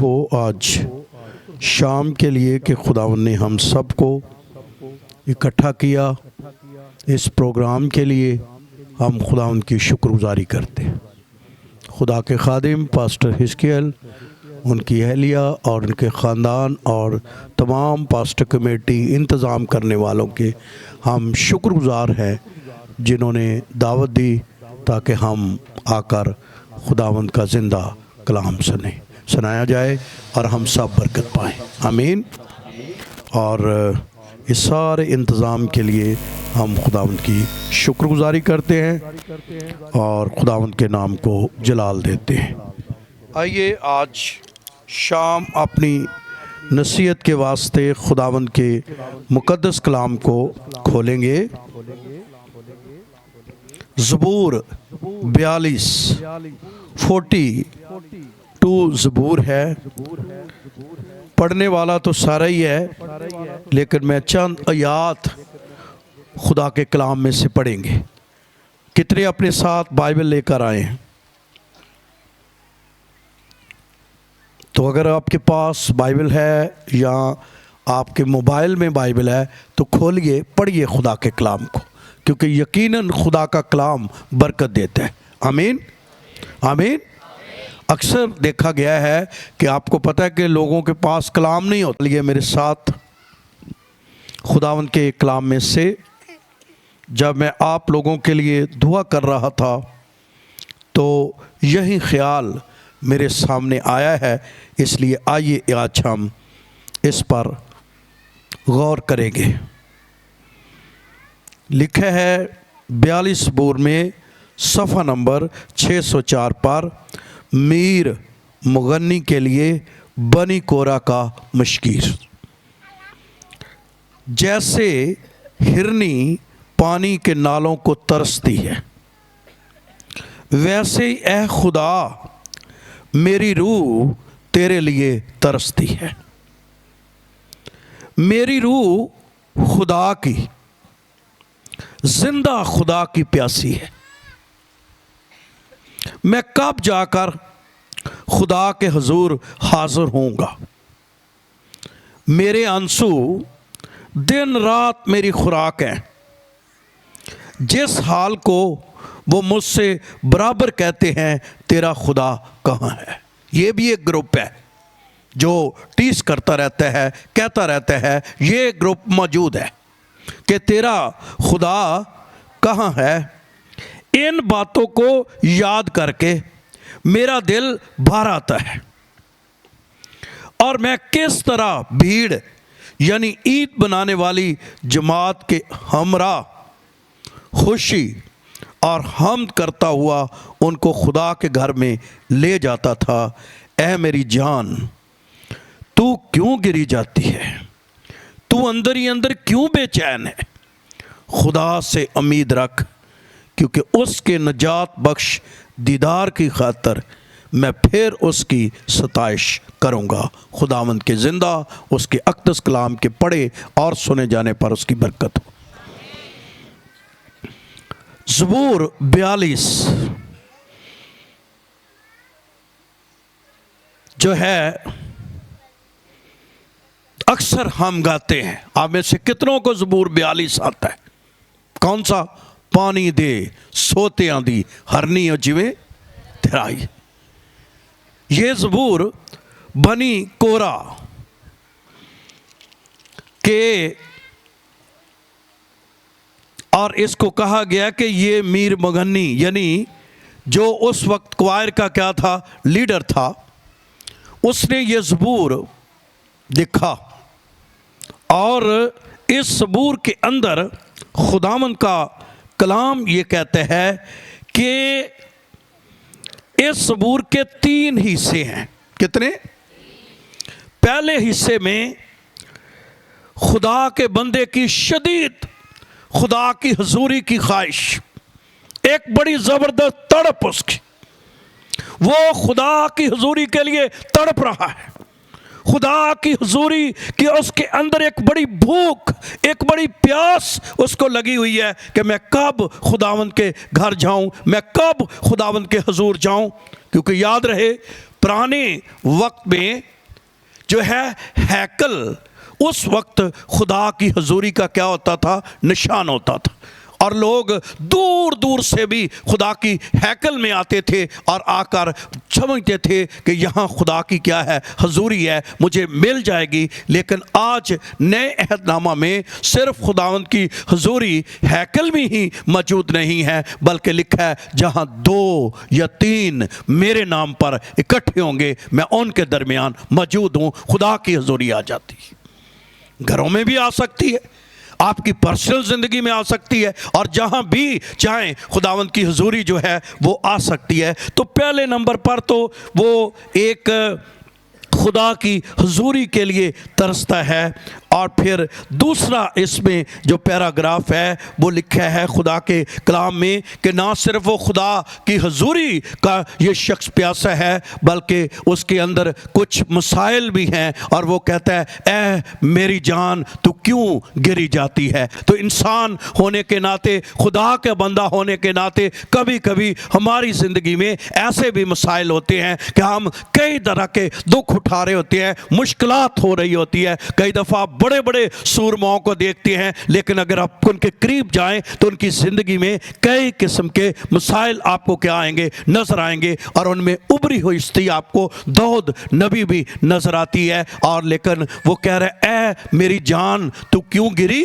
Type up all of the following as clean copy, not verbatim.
हो आज शाम के लिए कि खुदावंद ने हम सबको इकट्ठा किया इस प्रोग्राम के लिए। हम खुदावंद की शुक्रगुजारी करते हैं। खुदा के खादिम पास्टर हिस्कियल, उनकी अहलिया और उनके ख़ानदान और तमाम पास्टर कमेटी इंतज़ाम करने वालों के हम शुक्रगुजार हैं जिन्होंने दावत दी ताकि हम आकर खुदावंद का ज़िंदा कलाम सुनाया जाए और हम सब बरकत पाएँ। आमीन। और इस सारे इंतज़ाम के लिए हम खुदावंद की शुक्रगुजारी करते हैं और खुदावंद के नाम को जलाल देते हैं। आइए आज शाम अपनी नसीहत के वास्ते खुदावंद के मुक़द्दस कलाम को खोलेंगे। ज़बूर 42 ज़बूर है। पढ़ने वाला तो सारा ही है, लेकिन मैं चंद आयात खुदा के कलाम में से पढ़ेंगे। कितने अपने साथ बाइबल लेकर आए हैं? तो अगर आपके पास बाइबल है या आपके मोबाइल में बाइबल है तो खोलिए, पढ़िए खुदा के कलाम को, क्योंकि यकीनन खुदा का कलाम बरकत देता है। आमीन आमीन। अक्सर देखा गया है कि आपको पता है कि लोगों के पास कलाम नहीं होता। लिए मेरे साथ खुदावंद के कलाम में से जब मैं आप लोगों के लिए दुआ कर रहा था तो यही ख्याल मेरे सामने आया है, इसलिए आइए आज हम इस पर गौर करेंगे। लिखा है 42 ज़बूर में सफ़ा नंबर 604 पर, मीर मुगन्नी के लिए बनी कोरा का मशकीर। जैसे हिरनी पानी के नालों को तरसती है, वैसे ही ए खुदा मेरी रूह तेरे लिए तरसती है। मेरी रूह खुदा की, जिंदा खुदा की प्यासी है। मैं कब जाकर खुदा के हुजूर हाजिर होऊंगा? मेरे आंसू दिन रात मेरी खुराक है। जिस हाल को वो मुझसे बराबर कहते हैं, तेरा खुदा कहाँ है? ये भी एक ग्रुप है जो टीस करता रहता है, कहता रहता है, ये ग्रुप मौजूद है कि तेरा खुदा कहाँ है। इन बातों को याद करके मेरा दिल भर आता है और मैं किस तरह भीड़ यानी ईद बनाने वाली जमात के हमरा खुशी और हमद करता हुआ उनको खुदा के घर में ले जाता था। ऐ मेरी जान, तू क्यों गिरी जाती है? तू अंदर ही अंदर क्यों बेचैन है? खुदा से उम्मीद रख, क्योंकि उसके नजात बख्श दीदार की खातर मैं फिर उसकी सताइश करूँगा। खुदावंद के ज़िंदा उसके अक़दस कलाम के पढ़े और सुने जाने पर उसकी बरकत हो। ज़बूर 42 जो है अक्सर हम गाते हैं। आप में से कितनों को ज़बूर 42 आता है? कौन सा? पानी दे सोतियां दी हरनी जिवें थिराई। ये ज़बूर बनी कोरा के, और इसको कहा गया कि ये मीर मुगन्नी यानी जो उस वक्त क्वायर का क्या था, लीडर था, उसने ये ज़बूर लिखा। और इस ज़बूर के अंदर खुदावंद का कलाम ये कहते हैं कि इस ज़बूर के 3 हिस्से हैं। कितने? पहले हिस्से में खुदा के बंदे की शदीद खुदा की हुजूरी की ख्वाहिश, एक बड़ी ज़बरदस्त तड़प उसकी, वो खुदा की हुजूरी के लिए तड़प रहा है। खुदा की हुजूरी कि उसके अंदर एक बड़ी भूख, एक बड़ी प्यास उसको लगी हुई है कि मैं कब खुदावंद के घर जाऊं, मैं कब खुदावंद के हुजूर जाऊं। क्योंकि याद रहे पुराने वक्त में जो है हैकल, उस वक्त खुदा की हजूरी का क्या होता था, निशान होता था, और लोग दूर दूर से भी खुदा की हैकल में आते थे और आकर समझते थे कि यहाँ खुदा की क्या है, हजूरी है, मुझे मिल जाएगी। लेकिन आज नए अहदनामा में सिर्फ खुदावंद की हजूरी हैकल में ही मौजूद नहीं है, बल्कि लिखा है जहाँ 2 या 3 मेरे नाम पर इकट्ठे होंगे मैं उनके दरमियान मौजूद हूँ। खुदा की हजूरी आ जाती है, घरों में भी आ सकती है, आपकी पर्सनल ज़िंदगी में आ सकती है, और जहाँ भी चाहें खुदावंद की हुजूरी जो है वो आ सकती है। तो पहले नंबर पर तो वो एक खुदा की हुजूरी के लिए तरसता है, और फिर दूसरा इसमें जो पैराग्राफ है वो लिखा है खुदा के कलाम में कि ना सिर्फ वो खुदा की हुजूरी का ये शख्स प्यासा है, बल्कि उसके अंदर कुछ मसाइल भी हैं, और वो कहता है ऐ मेरी जान तू क्यों गिरी जाती है। तो इंसान होने के नाते, खुदा का बंदा होने के नाते, कभी कभी हमारी ज़िंदगी में ऐसे भी मसाइल होते हैं कि हम कई तरह के दुख उठा रहे होते हैं, मुश्किलात हो रही होती है, कई दफ़ा बड़े बड़े सूरमाओं को देखते हैं, लेकिन अगर आप उनके करीब जाएं तो उनकी ज़िंदगी में कई किस्म के मसाइल आपको क्या आएंगे, नज़र आएंगे, और उनमें उभरी हुई स्थिति आपको दाऊद नबी भी नज़र आती है। और लेकिन वो कह रहे ऐ मेरी जान तू क्यों गिरी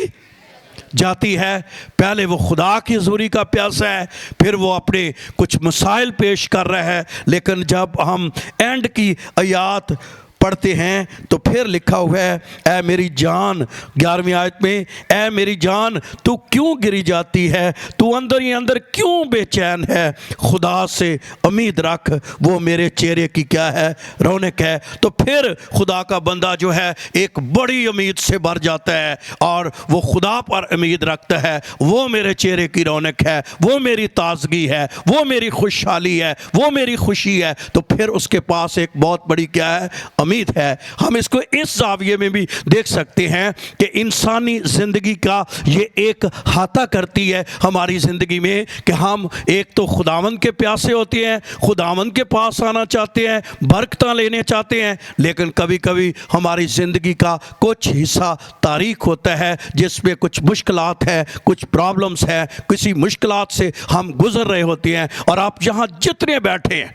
जाती है। पहले वो खुदा की हजूरी का प्यासा है, फिर वो अपने कुछ मसाइल पेश कर रहा है, लेकिन जब हम एंड की आयात पढ़ते हैं तो फिर लिखा हुआ है ऐ मेरी जान, 11वीं आयत में, ऐ मेरी जान तू क्यों गिरी जाती है, तू अंदर ही अंदर क्यों बेचैन है, खुदा से उम्मीद रख, वो मेरे चेहरे की क्या है, रौनक है। तो फिर खुदा का बंदा जो है एक बड़ी उम्मीद से भर जाता है, और वो खुदा पर उम्मीद रखता है, वो मेरे चेहरे की रौनक है, वो मेरी ताजगी है, वो मेरी खुशहाली है, वो मेरी खुशी है। तो फिर उसके पास एक बहुत बड़ी क्या है, उम्मीद है। हम इसको इस जाविये में भी देख सकते हैं कि इंसानी ज़िंदगी का ये एक हाथा करती है हमारी ज़िंदगी में कि हम एक तो खुदावंद के प्यासे होते हैं, खुदावंद के पास आना चाहते हैं, बरकतां लेने चाहते हैं, लेकिन कभी कभी हमारी ज़िंदगी का कुछ हिस्सा तारीख होता है जिसमें कुछ मुश्किलात है, कुछ प्रॉब्लम्स है, किसी मुश्किलात से हम गुजर रहे होते हैं। और आप यहाँ जितने बैठे हैं,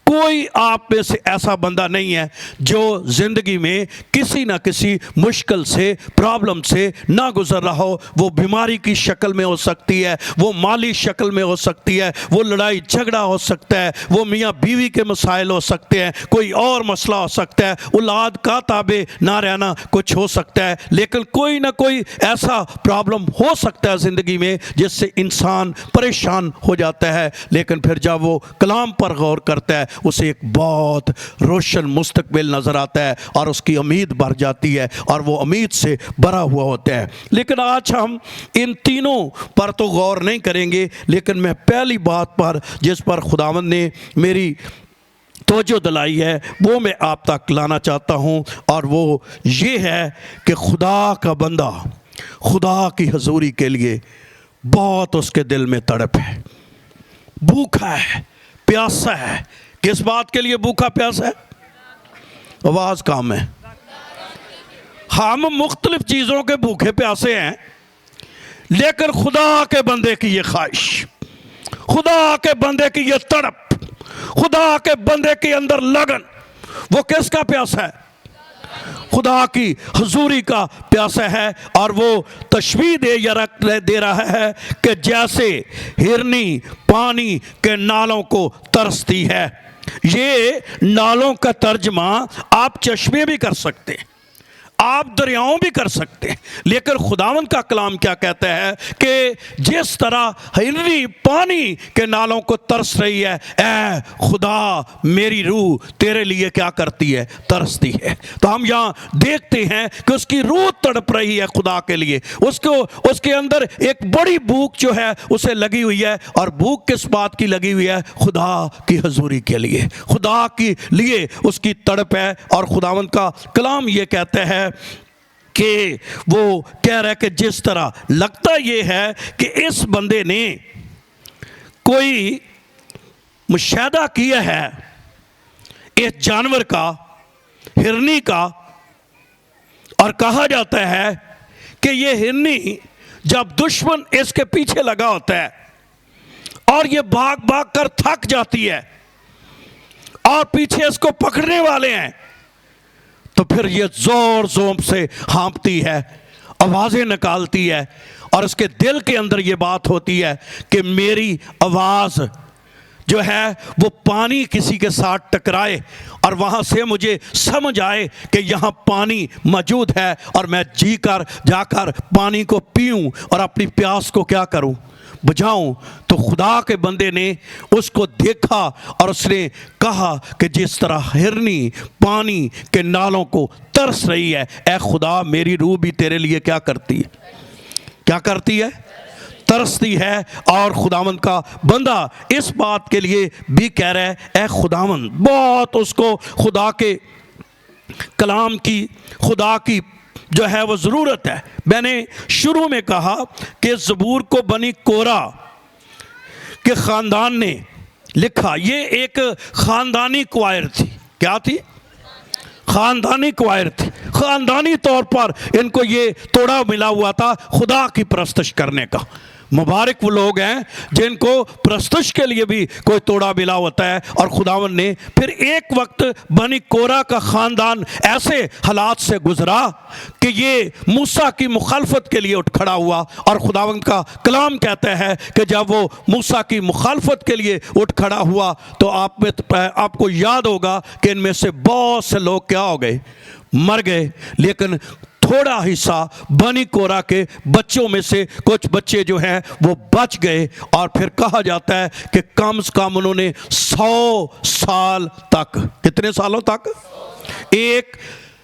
कोई आप में से ऐसा बंदा नहीं है जो ज़िंदगी में किसी ना किसी मुश्किल से, प्रॉब्लम से ना गुजर रहा हो। वो बीमारी की शक्ल में हो सकती है, वो माली शक्ल में हो सकती है, वो लड़ाई झगड़ा हो सकता है, वो मियाँ बीवी के मसाइल हो सकते हैं, कोई और मसला हो सकता है, औलाद का ताबे ना रहना कुछ हो सकता है, लेकिन कोई ना कोई ऐसा प्रॉब्लम हो सकता है ज़िंदगी में जिससे इंसान परेशान हो जाता है। लेकिन फिर जब वो कलाम पर गौर करता है, उसे एक बहुत रोशन मुस्तकबिल नज़र आता है और उसकी उम्मीद बढ़ जाती है और वो उम्मीद से भरा हुआ होता है। लेकिन आज हम इन तीनों पर तो गौर नहीं करेंगे, लेकिन मैं पहली बात पर जिस पर खुदावंद ने मेरी तवज्जो दिलाई है वो मैं आप तक लाना चाहता हूँ, और वो ये है कि खुदा का बंदा खुदा की हजूरी के लिए बहुत उसके दिल में तड़प है, भूखा है, प्यासा है। किस बात के लिए भूखा प्यासा है? आवाज़ काम है। हम मुख्तलिफ चीज़ों के भूखे प्यासे हैं, लेकिन खुदा के बंदे की ये ख्वाहिश, खुदा के बंदे की ये तड़प, खुदा के बंदे के अंदर लगन, वो किसका प्यासा है? खुदा की हजूरी का प्यासा है। और वो तशबीह दे रहा है कि जैसे हिरनी पानी के नालों को तरसती है। ये नालों का तर्जमा आप चश्मे भी कर सकते हैं, आप दरियाओं भी कर सकते हैं, लेकिन खुदावंद का कलाम क्या कहता है कि जिस तरह हिरनी पानी के नालों को तरस रही है, ऐ खुदा मेरी रूह तेरे लिए क्या करती है? तरसती है। तो हम यहाँ देखते हैं कि उसकी रूह तड़प रही है खुदा के लिए, उसके अंदर एक बड़ी भूख जो है उसे लगी हुई है। और भूख किस बात की लगी हुई है? खुदा की हजूरी के लिए, खुदा के लिए उसकी तड़प है। और खुदावंद का कलाम ये कहता है कि वो कह रहा है कि जिस तरह लगता ये है कि इस बंदे ने कोई मुशाहदा किया है, इस जानवर का, हिरनी का। और कहा जाता है कि ये हिरनी जब दुश्मन इसके पीछे लगा होता है और ये भाग भाग कर थक जाती है और पीछे इसको पकड़ने वाले हैं, तो फिर ये जोर जोर से हाँफती है, आवाजें निकालती है और उसके दिल के अंदर ये बात होती है कि मेरी आवाज जो है वो पानी किसी के साथ टकराए और वहां से मुझे समझ आए कि यहाँ पानी मौजूद है और मैं जी कर जाकर पानी को पीऊं और अपनी प्यास को क्या करूं, बुझाऊं। तो खुदा के बंदे ने उसको देखा और उसने कहा कि जिस तरह हिरनी पानी के नालों को तरस रही है, ऐ खुदा मेरी रूह भी तेरे लिए क्या करती है, क्या करती है, तरसती है। और खुदावंद का बंदा इस बात के लिए भी कह रहा है, ऐ खुदावंद, बहुत उसको खुदा के कलाम की, खुदा की जो है वो ज़रूरत है। मैंने शुरू में कहा कि ज़बूर को बनी कोरा के ख़ानदान ने लिखा। ये एक ख़ानदानी क्वायर थी। क्या थी? ख़ानदानी क्वायर थी। ख़ानदानी तौर पर इनको ये तोड़ा मिला हुआ था खुदा की परस्तश करने का। मुबारक वो लोग हैं जिनको प्रस्तुश के लिए भी कोई तोड़ा मिला होता है। और खुदावन ने फिर एक वक्त बनी कोरा का ख़ानदान ऐसे हालात से गुजरा कि ये मूसा की मुखालफत के लिए उठ खड़ा हुआ। और खुदावन का कलाम कहता है कि जब वो मूसा की मुखालफत के लिए उठ खड़ा हुआ तो आपको याद होगा कि इनमें से बहुत से लोग क्या हो गए, मर गए। लेकिन थोड़ा हिस्सा बनी कोरा के बच्चों में से कुछ बच्चे जो हैं वो बच गए। और फिर कहा जाता है कि कम से कम उन्होंने 100 साल तक, कितने सालों तक,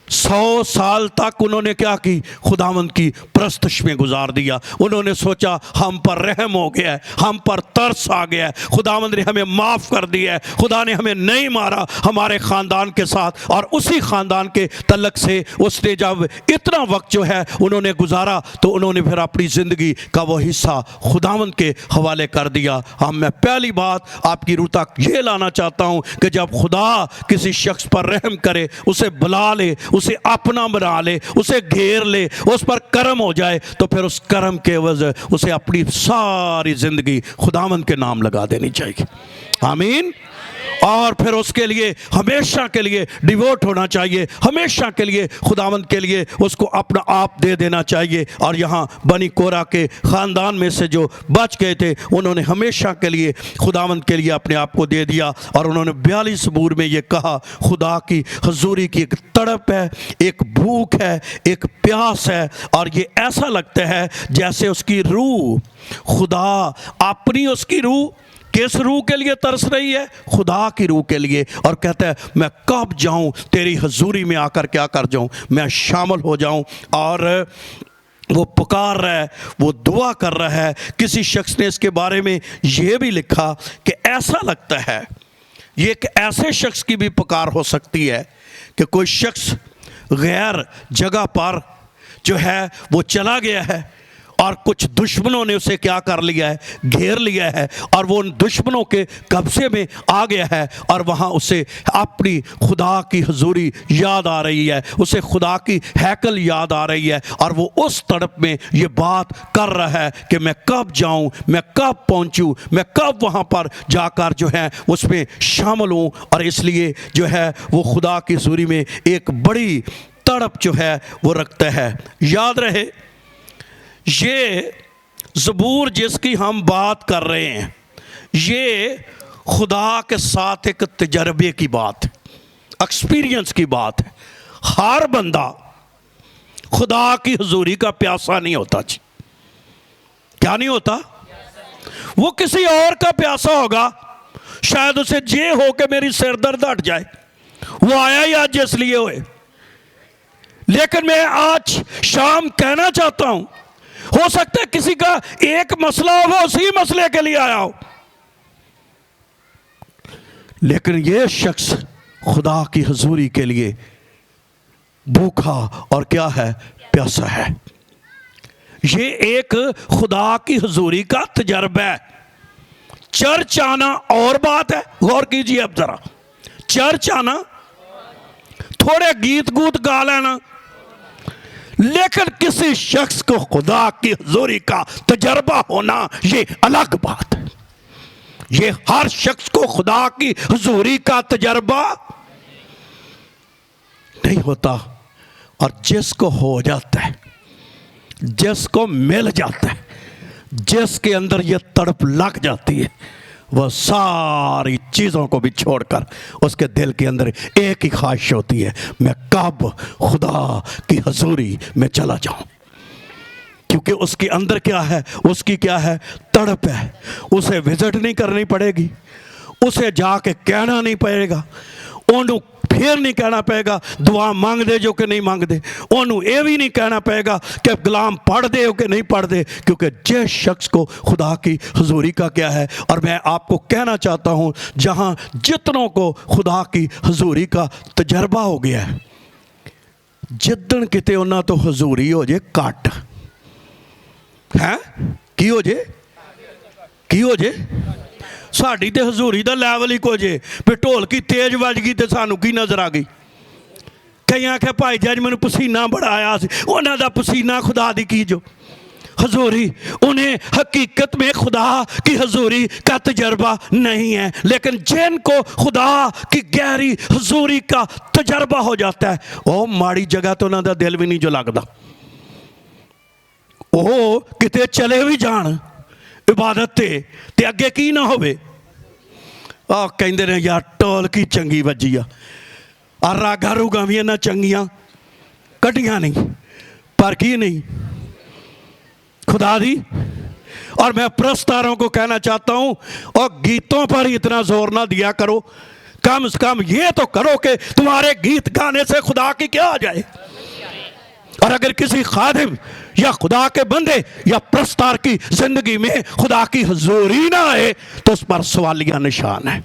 100 साल तक उन्होंने क्या की, खुदावंद की परस्तश में गुजार दिया। उन्होंने सोचा हम पर रहम हो गया है, हम पर तरस आ गया है, खुदावंद ने हमें माफ़ कर दिया है, खुदा ने हमें नहीं मारा हमारे ख़ानदान के साथ। और उसी ख़ानदान के तलक से उसने जब इतना वक्त जो है उन्होंने गुजारा तो उन्होंने फिर अपनी ज़िंदगी का वो हिस्सा खुदावंद के हवाले कर दिया। मैं पहली बात आपकी रूह तक ये लाना चाहता हूँ कि जब खुदा किसी शख्स पर रहम करे, उसे बुला ले, उसे अपना बना ले, उसे घेर ले, उस पर करम हो जाए, तो फिर उस करम के वजह उसे अपनी सारी जिंदगी खुदावंद के नाम लगा देनी चाहिए। आमीन। और फिर उसके लिए हमेशा के लिए डिवोट होना चाहिए, हमेशा के लिए खुदावंद के लिए उसको अपना आप दे देना चाहिए। और यहाँ बनी कोरा के ख़ानदान में से जो बच गए थे उन्होंने हमेशा के लिए खुदावंद के लिए अपने आप को दे दिया। और उन्होंने 42 सबूर में ये कहा, खुदा की हजूरी की एक तड़प है, एक भूख है, एक प्यास है। और ये ऐसा लगता है जैसे उसकी रूह, खुदा अपनी उसकी रूह किस रूह के लिए तरस रही है, खुदा की रूह के लिए। और कहता है मैं कब जाऊं तेरी हजूरी में आकर क्या कर जाऊं, मैं शामिल हो जाऊं। और वो पुकार रहा है, वो दुआ कर रहा है। किसी शख्स ने इसके बारे में ये भी लिखा कि ऐसा लगता है ये एक ऐसे शख्स की भी पुकार हो सकती है कि कोई शख्स गैर जगह पर जो है वो चला गया है और कुछ दुश्मनों ने उसे क्या कर लिया है, घेर लिया है, और वो उन दुश्मनों के कब्जे में आ गया है। और वहाँ उसे अपनी खुदा की हजूरी याद आ रही है, उसे खुदा की हैकल याद आ रही है। और वो उस तड़प में ये बात कर रहा है कि मैं कब जाऊँ, मैं कब पहुँचूँ, मैं कब वहाँ पर जाकर जो है उसमें शामिल हूँ। और इसलिए जो है वो खुदा की हजूरी में एक बड़ी तड़प जो है वो रखता है। याद रहे ये ज़बूर जिसकी हम बात कर रहे हैं, ये खुदा के साथ एक तजर्बे की बात है, एक्सपीरियंस की बात है। हर बंदा खुदा की हुजूरी का प्यासा नहीं होता जी। क्या नहीं होता? वो किसी और का प्यासा होगा, शायद उसे ये हो कि मेरी सिर दर्द हट जाए, वो आया ही आज इसलिए होए। लेकिन मैं आज शाम कहना चाहता हूं, हो सकता है किसी का एक मसला हो, वो उसी मसले के लिए आया हो, लेकिन यह शख्स खुदा की हजूरी के लिए भूखा और क्या है, प्यासा है। ये एक खुदा की हजूरी का तजर्बा है। चर्च आना और बात है, गौर कीजिए अब जरा। चर्च आना, थोड़े गीत गूत गा लेना, लेकिन किसी शख्स को खुदा की हुजूरी का तजर्बा होना ये अलग बात है। ये हर शख्स को खुदा की हुजूरी का तजर्बा नहीं होता, और जिसको हो जाता है, जिसको मिल जाता है, जिसके अंदर ये तड़प लग जाती है, वह सारी चीज़ों को भी छोड़कर उसके दिल के अंदर एक ही ख्वाहिश होती है, मैं कब खुदा की हुजूरी में चला जाऊं। क्योंकि उसके अंदर क्या है, उसकी क्या है, तड़प है। उसे विजिट नहीं करनी पड़ेगी, उसे जाके कहना नहीं पड़ेगा, ओनू फिर नहीं कहना पेगा दुआ मंग दे जो कि नहीं मंग दे, ओनू ये भी नहीं कहना पेगा कि गुलाम पढ़ दे हो कि नहीं पढ़ दे, क्योंकि जिस शख्स को खुदा की हुजूरी का क्या है। और मैं आपको कहना चाहता हूँ, जहाँ जितनों को खुदा की हुजूरी का तजर्बा हो गया है, जिदन किते उन्होंने तो हुजूरी हो जे कट है की हो जे, की हो जे, साड़ी तो हजूरी का लैवल ही कुछ है, फिर ढोलकी तेज बज गई तो सानू की नज़र आ गई। कई आख्या भाई जी मैंने पसीना बड़ा आया से, उन्हों का पसीना खुदा दी की जो हजूरी, उन्हें हकीकत में खुदा की हजूरी का तजर्बा नहीं है। लेकिन जिनको खुदा की गहरी हजूरी का तजर्बा हो जाता है, वो माड़ी जगह तो उन्हों का दिल भी नहीं जो लगता, वो किते चले भी जान इबादत ते अगे की ना होवे, आ कहते ने यार टोल की चंगी वजी आ रागा रूगा भी इन्ना चंगियां कटियां नहीं, पर की नहीं खुदा दी। और मैं प्रस्तारों को कहना चाहता हूं, और गीतों पर इतना जोर ना दिया करो, कम से कम ये तो करो कि तुम्हारे गीत गाने से खुदा की क्या आ जाए। और अगर किसी खादिम या खुदा के बंदे या प्रस्तार की जिंदगी में खुदा की हुजूरी ना आए तो उस पर सवालिया निशान है,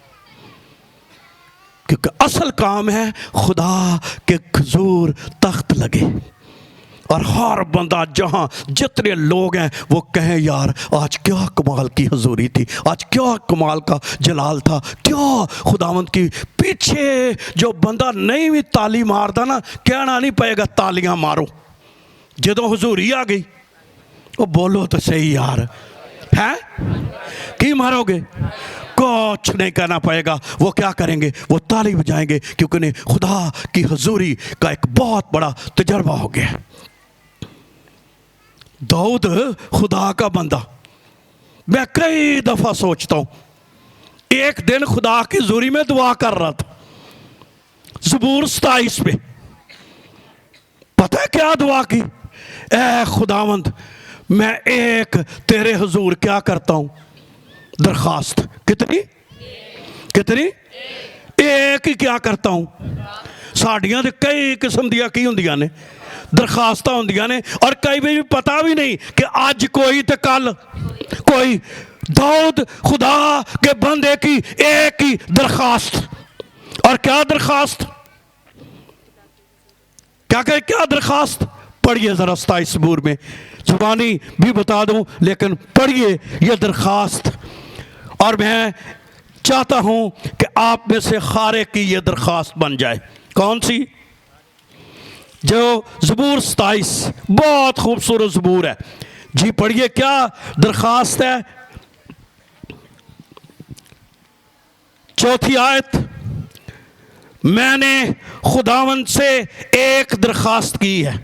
क्योंकि असल काम है खुदा के हुजूर तख्त लगे और हर बंदा जहां जितने लोग हैं वो कहें यार आज क्या कमाल की हुजूरी थी, आज क्या कमाल का जलाल था, क्या खुदावंद की। पीछे जो बंदा नहीं भी ताली मारता ना, कहना नहीं पड़ेगा तालियां मारो, जदों हुजूरी आ गई वो बोलो तो सही यार है, की मारोगे, कुछ नहीं करना पड़ेगा। वो क्या करेंगे, वो ताली बजाएंगे, क्योंकि उन्हें खुदा की हुजूरी का एक बहुत बड़ा तजर्बा हो गया। दाऊद खुदा का बंदा, मैं कई दफा सोचता हूं, एक दिन खुदा की हुजूरी में दुआ कर रहा था, ज़बूर 27 पे, पता है क्या दुआ की, ए खुदावंद मैं एक तेरे हुजूर क्या करता हूं, दरखास्त, कितनी कितनी, एक ही क्या करता हूं। साड़ियां तो कई किस्म दियां की होंदियां ने, दरखास्त होंदियां ने, और कई भी पता भी नहीं कि आज कोई तो कल कोई। दाऊद खुदा के बंदे की एक ही दरखास्त, और क्या दरखास्त, क्या कहे, क्या दरखास्त, पढ़िए जरा 27 ज़बूर में, जुबानी भी बता दूं लेकिन पढ़िए ये दरखास्त। और मैं चाहता हूं कि आप में से खारे की ये दरखास्त बन जाए। कौन सी, जो ज़बूर 27 बहुत खूबसूरत ज़बूर है जी, पढ़िए क्या दरखास्त है। 4थी आयत, मैंने खुदावंद से एक दरखास्त की है।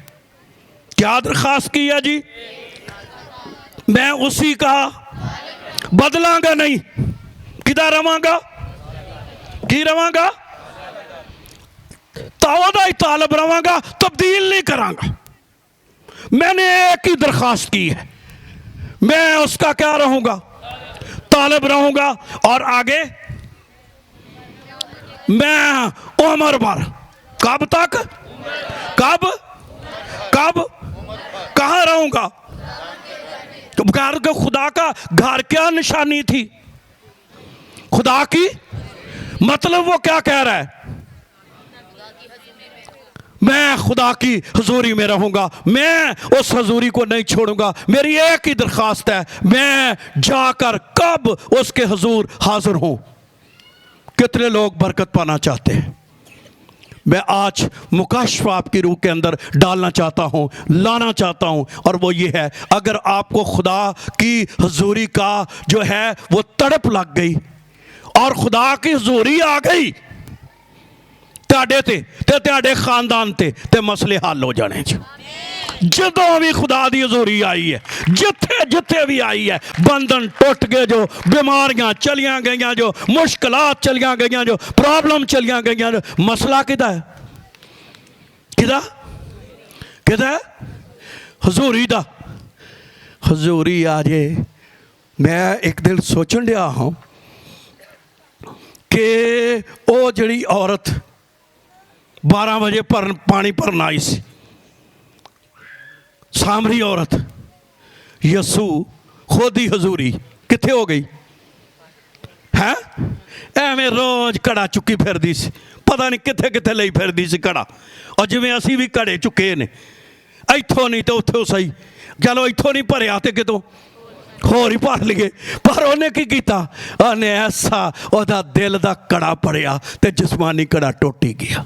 क्या दरखास्त की है जी, मैं उसी का बदलांगा नहीं, किधर रवांगा, की रवांगा, तावदा ही तालब रवांगा, तब्दील नहीं करांगा। मैंने एक ही दरखास्त की है, मैं उसका क्या रहूंगा, तालब रहूंगा। और आगे, मैं उम्र भर, कब तक, कब कब कहां रहूंगा, घर के खुदा का घर क्या निशानी थी, खुदा की, मतलब वो क्या कह रहा है, मैं खुदा की हुजूरी में रहूंगा, मैं उस हुजूरी को नहीं छोड़ूंगा। मेरी एक ही दरखास्त है, मैं जाकर कब उसके हुजूर हाजिर हूं, कितने लोग बरकत पाना चाहते हैं? मैं आज मुकाशफा आपकी रूह के अंदर डालना चाहता हूँ, लाना चाहता हूँ, और वो ये है, अगर आपको खुदा की हजूरी का जो है वो तड़प लग गई और खुदा की हजूरी आ गई ਤੁਹਾਡੇ ਤੇ ਤੁਹਾਡੇ ਖਾਨਦਾਨ ਤੇ ਮਸਲੇ ਹੱਲ ਹੋ ਜਾਣੇ ਜੀ। ਜਦੋਂ ਵੀ खुदा दी हजूरी आई है, जिथे जिथे भी आई है, बंधन टुट गए, जो बीमारियां चलियां गई, जो मुश्किलात चलियां गई, जो प्रॉब्लम चलियां गई, जो मसला किदा है? किदा है? हजूरी दा। हजूरी आ जे। मैं एक दिन सोचन दिया हाँ कि वो जड़ी औरत 12 बजे पानी भरन आई सी, सामरी औरत, यसू खुद ही हजूरी किथे हो गई है? एवें रोज घड़ा चुकी फिरदी सी, पता नहीं किथे किथे लई फिरदी सी घड़ा, और जिवें असी भी घड़े चुके ने, इथों नहीं तो उत्थों सही, चलो इथों नहीं भरिया तो कितों होर ही भर लिए। पर उन्हें की कीता? उन्हें ऐसा ओदा दिल दा कड़ा पड़िया ते जिस्मानी कड़ा टुट ही गया।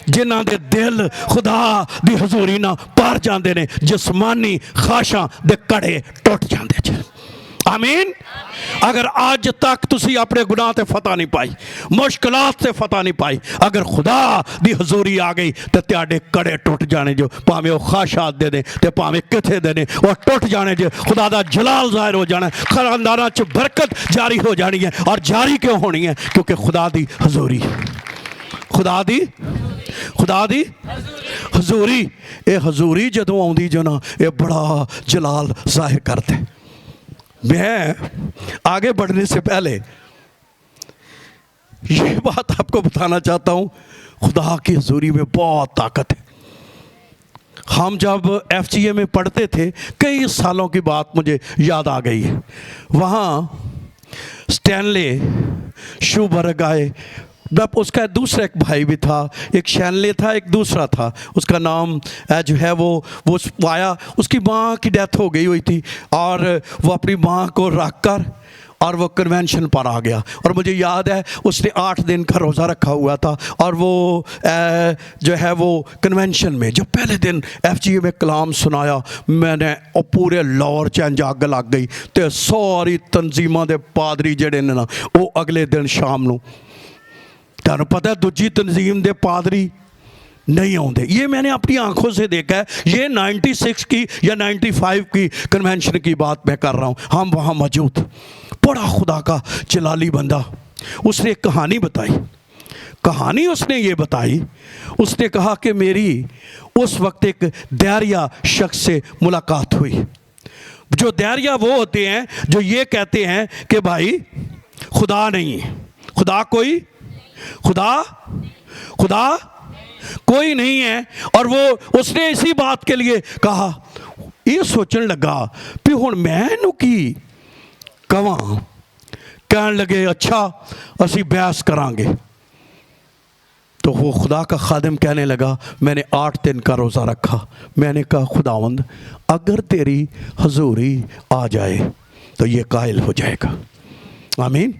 जिन्हां दे दिल खुदा दी हजूरी ना भर जाते ने, जिस्मानी ख्वाहिशां दे कड़े टुट जाते ज। आमीन। अगर आज तक तुसी अपने गुनाह ते फतह नहीं पाई, मुश्किलात से फतह नहीं पाई, अगर खुदा दी हजूरी आ गई तो त्याडे कड़े टुट जाने जो, भावें वो ख्वाहिशात दे ते भावें किथे दे ने, वो टुट जाने जो। खुदा दा जलाल जाहिर हो जाना, खानदानां च बरकत जारी हो जानी है। और जारी क्यों होनी है? क्योंकि खुदा दी हजूरी, खुदा दी हजूरी। ये हजूरी जदों आउंदी जो ना, ये बड़ा जलाल जाहिर करते। मैं आगे बढ़ने से पहले ये बात आपको बताना चाहता हूँ, खुदा की हजूरी में बहुत ताकत है। हम जब FGA में पढ़ते थे, कई सालों की बात मुझे याद आ गई है। वहाँ स्टैनले शूबर्ग आए, उसका दूसरा एक भाई भी था, एक शैनले था, एक दूसरा था, उसका नाम जो है वो आया। उसकी माँ की डेथ हो गई हुई थी, और वो अपनी माँ को रख कर और वो कन्वेंशन पर आ गया। और मुझे याद है उसने 8 दिन का रोज़ा रखा हुआ था, और वो जो है वो कन्वेंशन में जो पहले दिन FGA में कलाम सुनाया, मैंने और पूरे लाहौर च अग लग गई। तो सारी तंजीमां दे पादरी जड़े ने ना, वो अगले दिन शाम को, तुहानू पता है दूजी तंजीम दे पादरी नहीं आते। ये मैंने अपनी आंखों से देखा है। ये 96 की या 95 की कन्वेंशन की बात मैं कर रहा हूँ, हम वहाँ मौजूद। बड़ा खुदा का जलाली बंदा, उसने एक कहानी बताई। कहानी उसने ये बताई, उसने कहा कि मेरी उस वक्त एक दारिया शख्स से मुलाकात हुई। जो दारिया वो होते हैं जो ये कहते हैं कि भाई खुदा नहीं है, खुदा कोई नहीं है। और वो उसने इसी बात के लिए कहा, ये सोचने लगा भी हुण मैं इहनूं की कवां। कहन लगे अच्छा असी बहस करांगे। तो वो खुदा का खादिम कहने लगा, मैंने 8 दिन का रोज़ा रखा। मैंने कहा खुदावंद अगर तेरी हजूरी आ जाए तो ये कायल हो जाएगा। आमीन।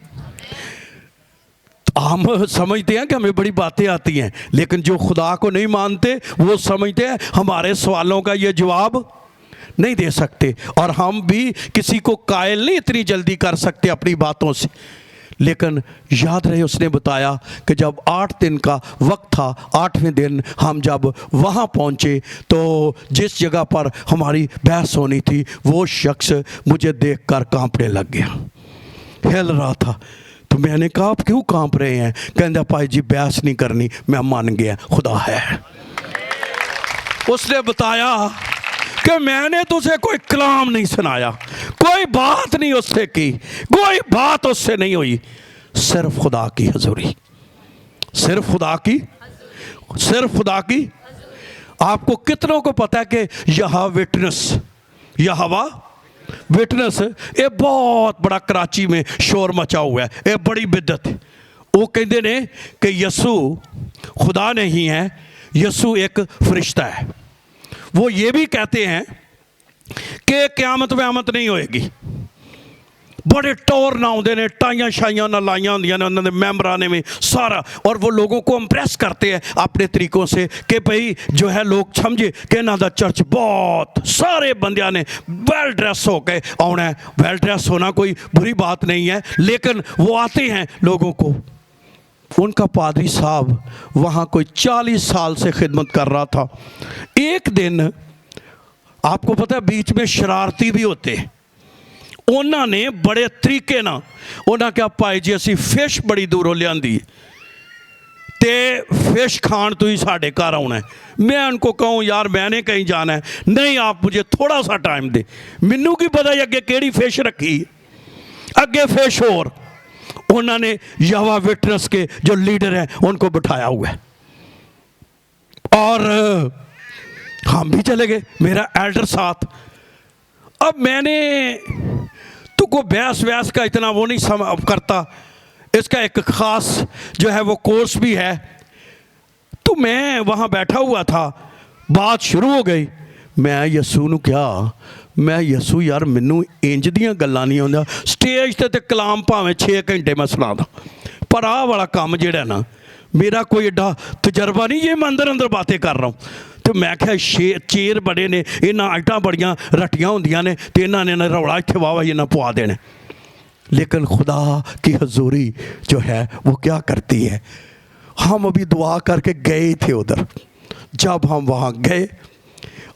हम समझते हैं कि हमें बड़ी बातें आती हैं, लेकिन जो खुदा को नहीं मानते वो समझते हैं हमारे सवालों का ये जवाब नहीं दे सकते, और हम भी किसी को कायल नहीं इतनी जल्दी कर सकते अपनी बातों से। लेकिन याद रहे उसने बताया कि जब 8 दिन का वक्त था, 8वें दिन हम जब वहाँ पहुँचे तो जिस जगह पर हमारी बहस होनी थी वो शख्स मुझे देखकर कांपने लग गया, हिल रहा था। तो मैंने कहा आप क्यों कांप रहे हैं? कहता भाई जी बहस नहीं करनी, मैं मान गया खुदा है। उसने बताया कि मैंने तुझे कोई कलाम नहीं सुनाया, कोई बात नहीं उससे की, कोई बात उससे नहीं हुई, सिर्फ खुदा की हजूरी, सिर्फ खुदा की। आपको कितनों को पता है कि यहोवा विटनेस ये बहुत बड़ा कराची में शोर मचा हुआ है, ये बड़ी बिदत है। वो कहते ने कि यसू खुदा नहीं है, यसू एक फरिश्ता है। वो ये भी कहते हैं कि क़यामत व्यामत नहीं होएगी, बड़े टौर ना आते हैं, टाइयां शाइयां ना लाइया होंदियां ने उन्होंने मेंबरां ने भी सारा, और वो लोगों को इम्प्रेस करते हैं अपने तरीक़ों से कि भाई जो है लोग समझे कि इन्हों का चर्च बहुत, सारे बंदियां ने वेल ड्रेस होकर आना है। वेल ड्रेस होना कोई बुरी बात नहीं है, लेकिन वो आते हैं लोगों को। उनका पादरी साहब वहाँ कोई 40 साल से खिदमत कर रहा था। एक दिन आपको पता है बीच में शरारती भी होते हैं, उन्होंने बड़े तरीके ना उन्हें क्या, भाई जी असी फिश बड़ी दूरों लियांदी ते फिश खान तो ही साढ़े घर आना है। मैं उनको कहूँ यार मैंने कहीं जाना है, नहीं आप मुझे थोड़ा सा टाइम दे, मैनू की पता अगे केड़ी फिश रखी, अगे फिश और। उन्होंने यहोवा विटनेस के जो लीडर हैं उनको बिठाया हुआ है, और हम भी चले गए, मेरा एल्डर साथ। अब मैंने तो को बहस वहस का इतना वो नहीं करता, इसका एक ख़ास जो है वो कोर्स भी है। तो मैं वहाँ बैठा हुआ था, बात शुरू हो गई। मैं यसू नूं क्या, मैं यसू यार मैनू इंज दियां गल्लां नहीं आउंदियां, स्टेज ते कलाम भावें 6 घंटे मैं सुना दा, पर आह वाला काम जिहड़ा ना मेरा कोई एडा तजर्बा नहीं, ये मैं अंदर अंदर बातें कर रहा हूँ। तो मैं क्या चेर बड़े ने, इन्हां आइटां बड़ियां रटियां होंदियां ने, तो इन्हां ने रौला इत्थे वाह वाह इन्हां पवा देने। लेकिन खुदा की हजूरी जो है वो क्या करती है। हम अभी दुआ करके गए थे उधर, जब हम वहाँ गए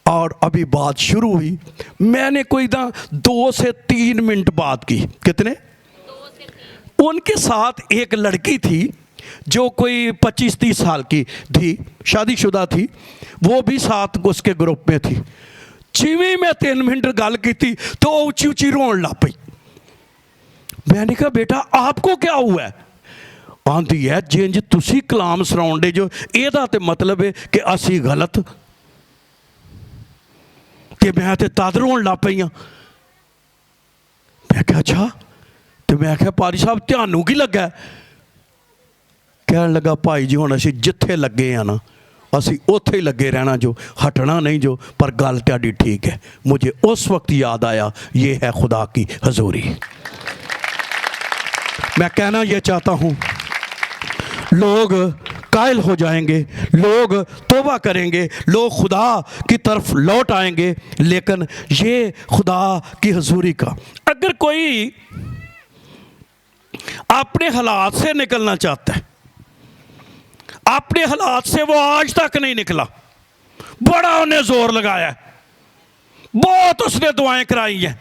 और अभी बात शुरू हुई, मैंने कोई ना 2 से 3 मिनट बात की। कितने? 2 से 3। उनके साथ एक लड़की थी जो कोई 25-30 साल की थी, शादीशुदा थी, वो भी साथ उसके ग्रुप में थी। जिवें मैं 3 मिनट गल की थी तो ऊँची ऊँची रोन लग पई। मैंने कहा बेटा आपको क्या हुआ है? आंदी है जिंज तुसी कलाम सुनाउण दे जो, एदा ते मतलब है कि असी गलत, कि मैं तो तद रोन लग पई हाँ। मैं क्या अच्छा, तो मैं क्या पारी साहब ध्यानू की लगा? कहन लगा भाई जी हुण असी जिथे लगे हैं ना असी उत्थे ही लगे रहना जो, हटना नहीं जो। पर गल तुहाडी ठीक है। मुझे उस वक्त याद आया ये है खुदा की हजूरी। मैं कहना ये चाहता हूँ लोग कायल हो जाएंगे, लोग तौबा करेंगे, लोग खुदा की तरफ लौट आएंगे, लेकिन ये खुदा की हजूरी का, अगर कोई अपने हालात से निकलना चाहता है, अपने हालात से वो आज तक नहीं निकला, बड़ा उन्हें जोर लगाया, बहुत उसने दुआएं कराई हैं,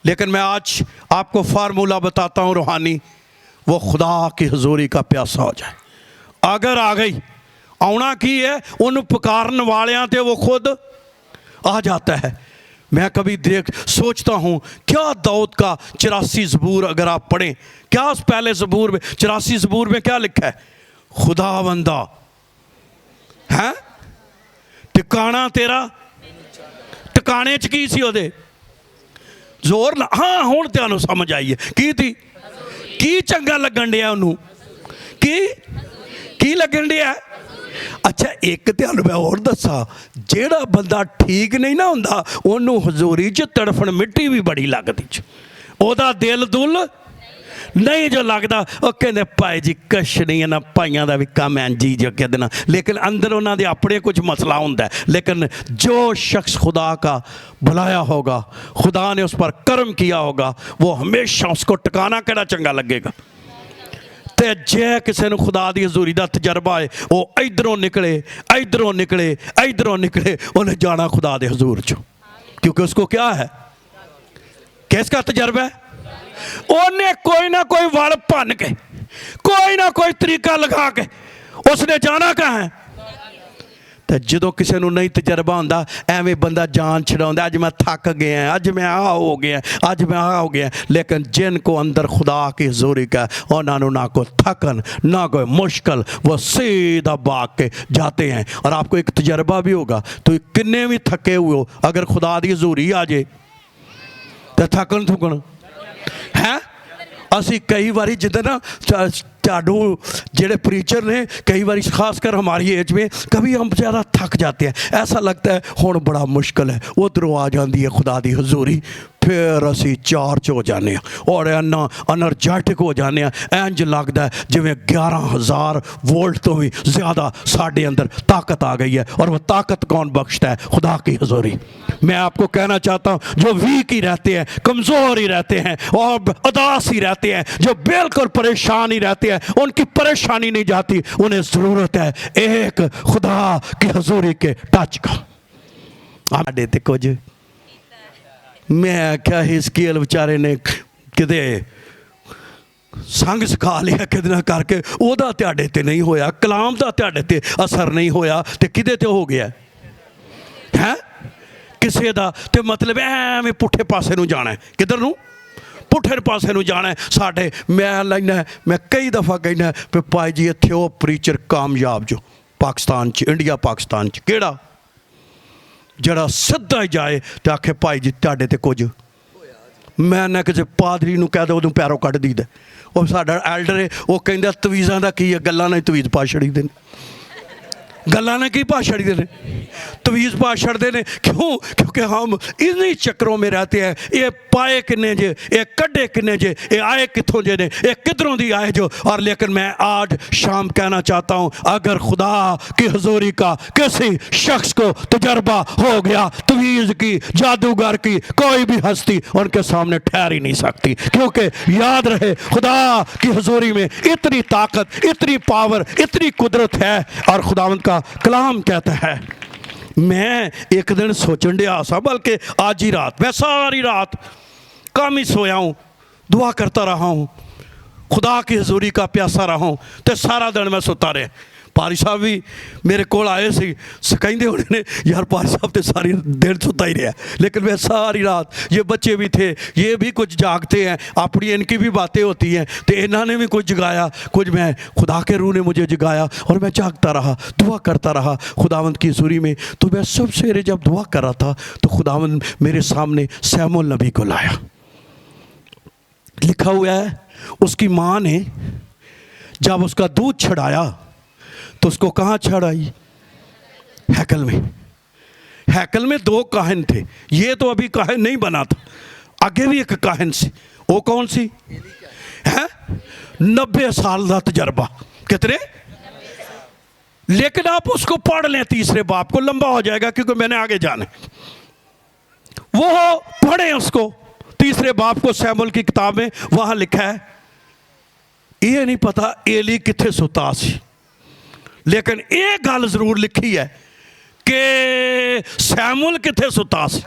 लेकिन मैं आज आपको फार्मूला बताता हूँ रूहानी, वो खुदा की हजूरी का प्यासा हो जाए। अगर आ गई, आना की है, उन पुकारन वालियां ते वो खुद आ जाता है। मैं कभी सोचता हूँ क्या दाऊद का 84 ज़बूर अगर आप पढ़ें, क्या उस पहले ज़बूर में 84 ज़बूर में क्या लिखा है? खुदा बंदा है टिकाना तेरा, टिकाने च की सी ओदे जोर ना, हाँ हुण तुहानूं समझ आई है की थी, की चंगा लगन दिया उन्होंने, की लगन दिया। अच्छा एक तुहानूं मैं होर दसा, जेड़ा बंदा ठीक नहीं ना हुंदा उन्होंने हजूरी च तड़फण मिट्टी भी बड़ी लगदी, ओदा दिल दुल नहीं जो लगता। वो कहते भाई जी कश नहीं है ना, भाइयों का भी काम है जी जो कह देना, लेकिन अंदर उन्होंने अपने कुछ मसला होता है। लेकिन जो शख्स खुदा का बुलाया होगा, खुदा ने उस पर कर्म किया होगा, वो हमेशा उसको टिकाना केड़ा चंगा लगेगा। तो जे किसी ने खुदा की हजूरी का तजर्बा है, वो इधरों निकले इधरों निकले इधरों निकले, उन्हें जाना खुदा के हजूर चो, क्योंकि उसको क्या है, किसका तजर्बा है, उन्हें कोई ना कोई वल भन के, कोई ना कोई तरीका लगा के उसने जाना कहाँ है। तो जो किसी को नहीं तजर्बा होंदा, एवें बंदा जान छड़ाउंदा, अज मैं थक गया, अज मैं आ हो गया, अज मैं आ हो गया। लेकिन जिनको अंदर खुदा की हजूरी का, उन्होंने ना कोई थकन ना कोई मुश्किल, वो सीधा भाग के जाते हैं। और आपको एक तजर्बा भी होगा, तो किन्ने भी थके हुए हो, अगर खुदा की हजूरी आ जाए तो थकन थुकन है। असी कई बारी जिधर ना त्याडू जेड़े प्रीचर ने कई बार खासकर हमारी एज में कभी हम ज़्यादा थक जाते हैं, ऐसा लगता है हुण बड़ा मुश्किल है, उधरों आ जाती है खुदा की हजूरी, फिर असी चार्ज हो जाने और इन्ना एनर्जैटिक हो जाने, इंज लगता है जिवें 11,000 वोल्ट तो भी ज़्यादा साढ़े अंदर ताकत आ गई है। और वह ताकत कौन बख्शता है? खुदा की हजूरी। मैं आपको कहना चाहता हूँ, जो वीक ही रहते हैं, कमज़ोर ही रहते हैं और उदास ही रहते हैं, जो बिल्कुल परेशान ही रहते हैं, उनकी परेशानी नहीं जाती, उन्हें ज़रूरत है एक खुदा की हजूरी के टच का। आप देते कुछ मैं क्या हिजकीएल बेचारे ने किते संग सिखा लिया किते ना करके, ओदा तुहाडे ते नहीं होया, कलाम दा तुहाडे ते असर नहीं होया, ते किदे ते हो गया है? किसे दा ते मतलब एवें पुठे पासे नूं जाना है। किधर नूं? पुठे पासे नूं जाना है। साडे मैं लैना, मैं कई दफ़ा कहना भी भाई जी इत्थे ओ प्रीचर कामयाब जो पाकिस्तान च, इंडिया पाकिस्तान च केड़ा जड़ा सीधा ही जाए तो आखे भाई जी तुहाडे ते कुछ, मैं ना किसी पादरी नूं कह दो उदों पैरों कढ़ दीदा। और साडा एल्डर है वो कहंदा तवीज़ां दा की है, गल्लां नाल तवीज़ पा छड़ीदे ने, गल्लां ने की पा छड़ीदे ने, तवीज़ पा छड़दे ने। क्यों? क्योंकि हम इन्हीं चक्करों में रहते हैं। ये पाए किन्ने जे, ये कड्डे किन्ने जे, ये आए कित्थों जे ने, ये किधरों दी आए जो। और लेकिन मैं आज शाम कहना चाहता हूँ, अगर खुदा की हजूरी का किसी शख्स को तजर्बा हो गया, तवीज़ की, जादूगर की, कोई भी हस्ती उनके सामने ठहर ही नहीं सकती। क्योंकि याद रहे खुदा की हजूरी में इतनी ताकत, इतनी पावर, इतनी कुदरत है। और खुदावंद का कलाम कहता है, मैं एक दिन सोचन दिया सा, बल्कि आज ही रात, मैं सारी रात कम ही सोया हूँ, दुआ करता रहा हूँ, खुदा की हजूरी का प्यासा रहा हूँ, तो सारा दिन मैं सुता रहा। पारी साहब भी मेरे को आए सी, कहते उन्होंने यार पारी साहब तो सारी दिन सुता ही रहा, लेकिन मैं सारी रात, ये बच्चे भी थे, ये भी कुछ जागते हैं, अपनी इनकी भी बातें होती हैं, तो इन्होंने भी कुछ जगाया, कुछ मैं खुदा के रूह ने मुझे जगाया और मैं जागता रहा, दुआ करता रहा खुदावंद की हजूरी में। तो मैं सब सवेरे जब दुआ कर रहा था तो खुदावंद मेरे सामने सैमुअल नबी को लाया। लिखा हुआ है उसकी माँ ने जब उसका दूध छड़ाया तो उसको कहाँ छड़ाई? हैकल में। हैकल में 2 काहिन थे, ये तो अभी काहिन नहीं बना था, आगे भी एक काहिन सी। वो कौन सी है? 90 साल का तजर्बा। कितने? लेकिन आप उसको पढ़ लें, तीसरे बाप को, लंबा हो जाएगा क्योंकि मैंने आगे जाना। वो पढ़े उसको, तीसरे बाप को, सैमुअल की किताब में वहां लिखा है, ये नहीं पता एली किथे सुता सी, लेकिन एक गल जरूर लिखी है कि सैमुअल किथे सुता सी।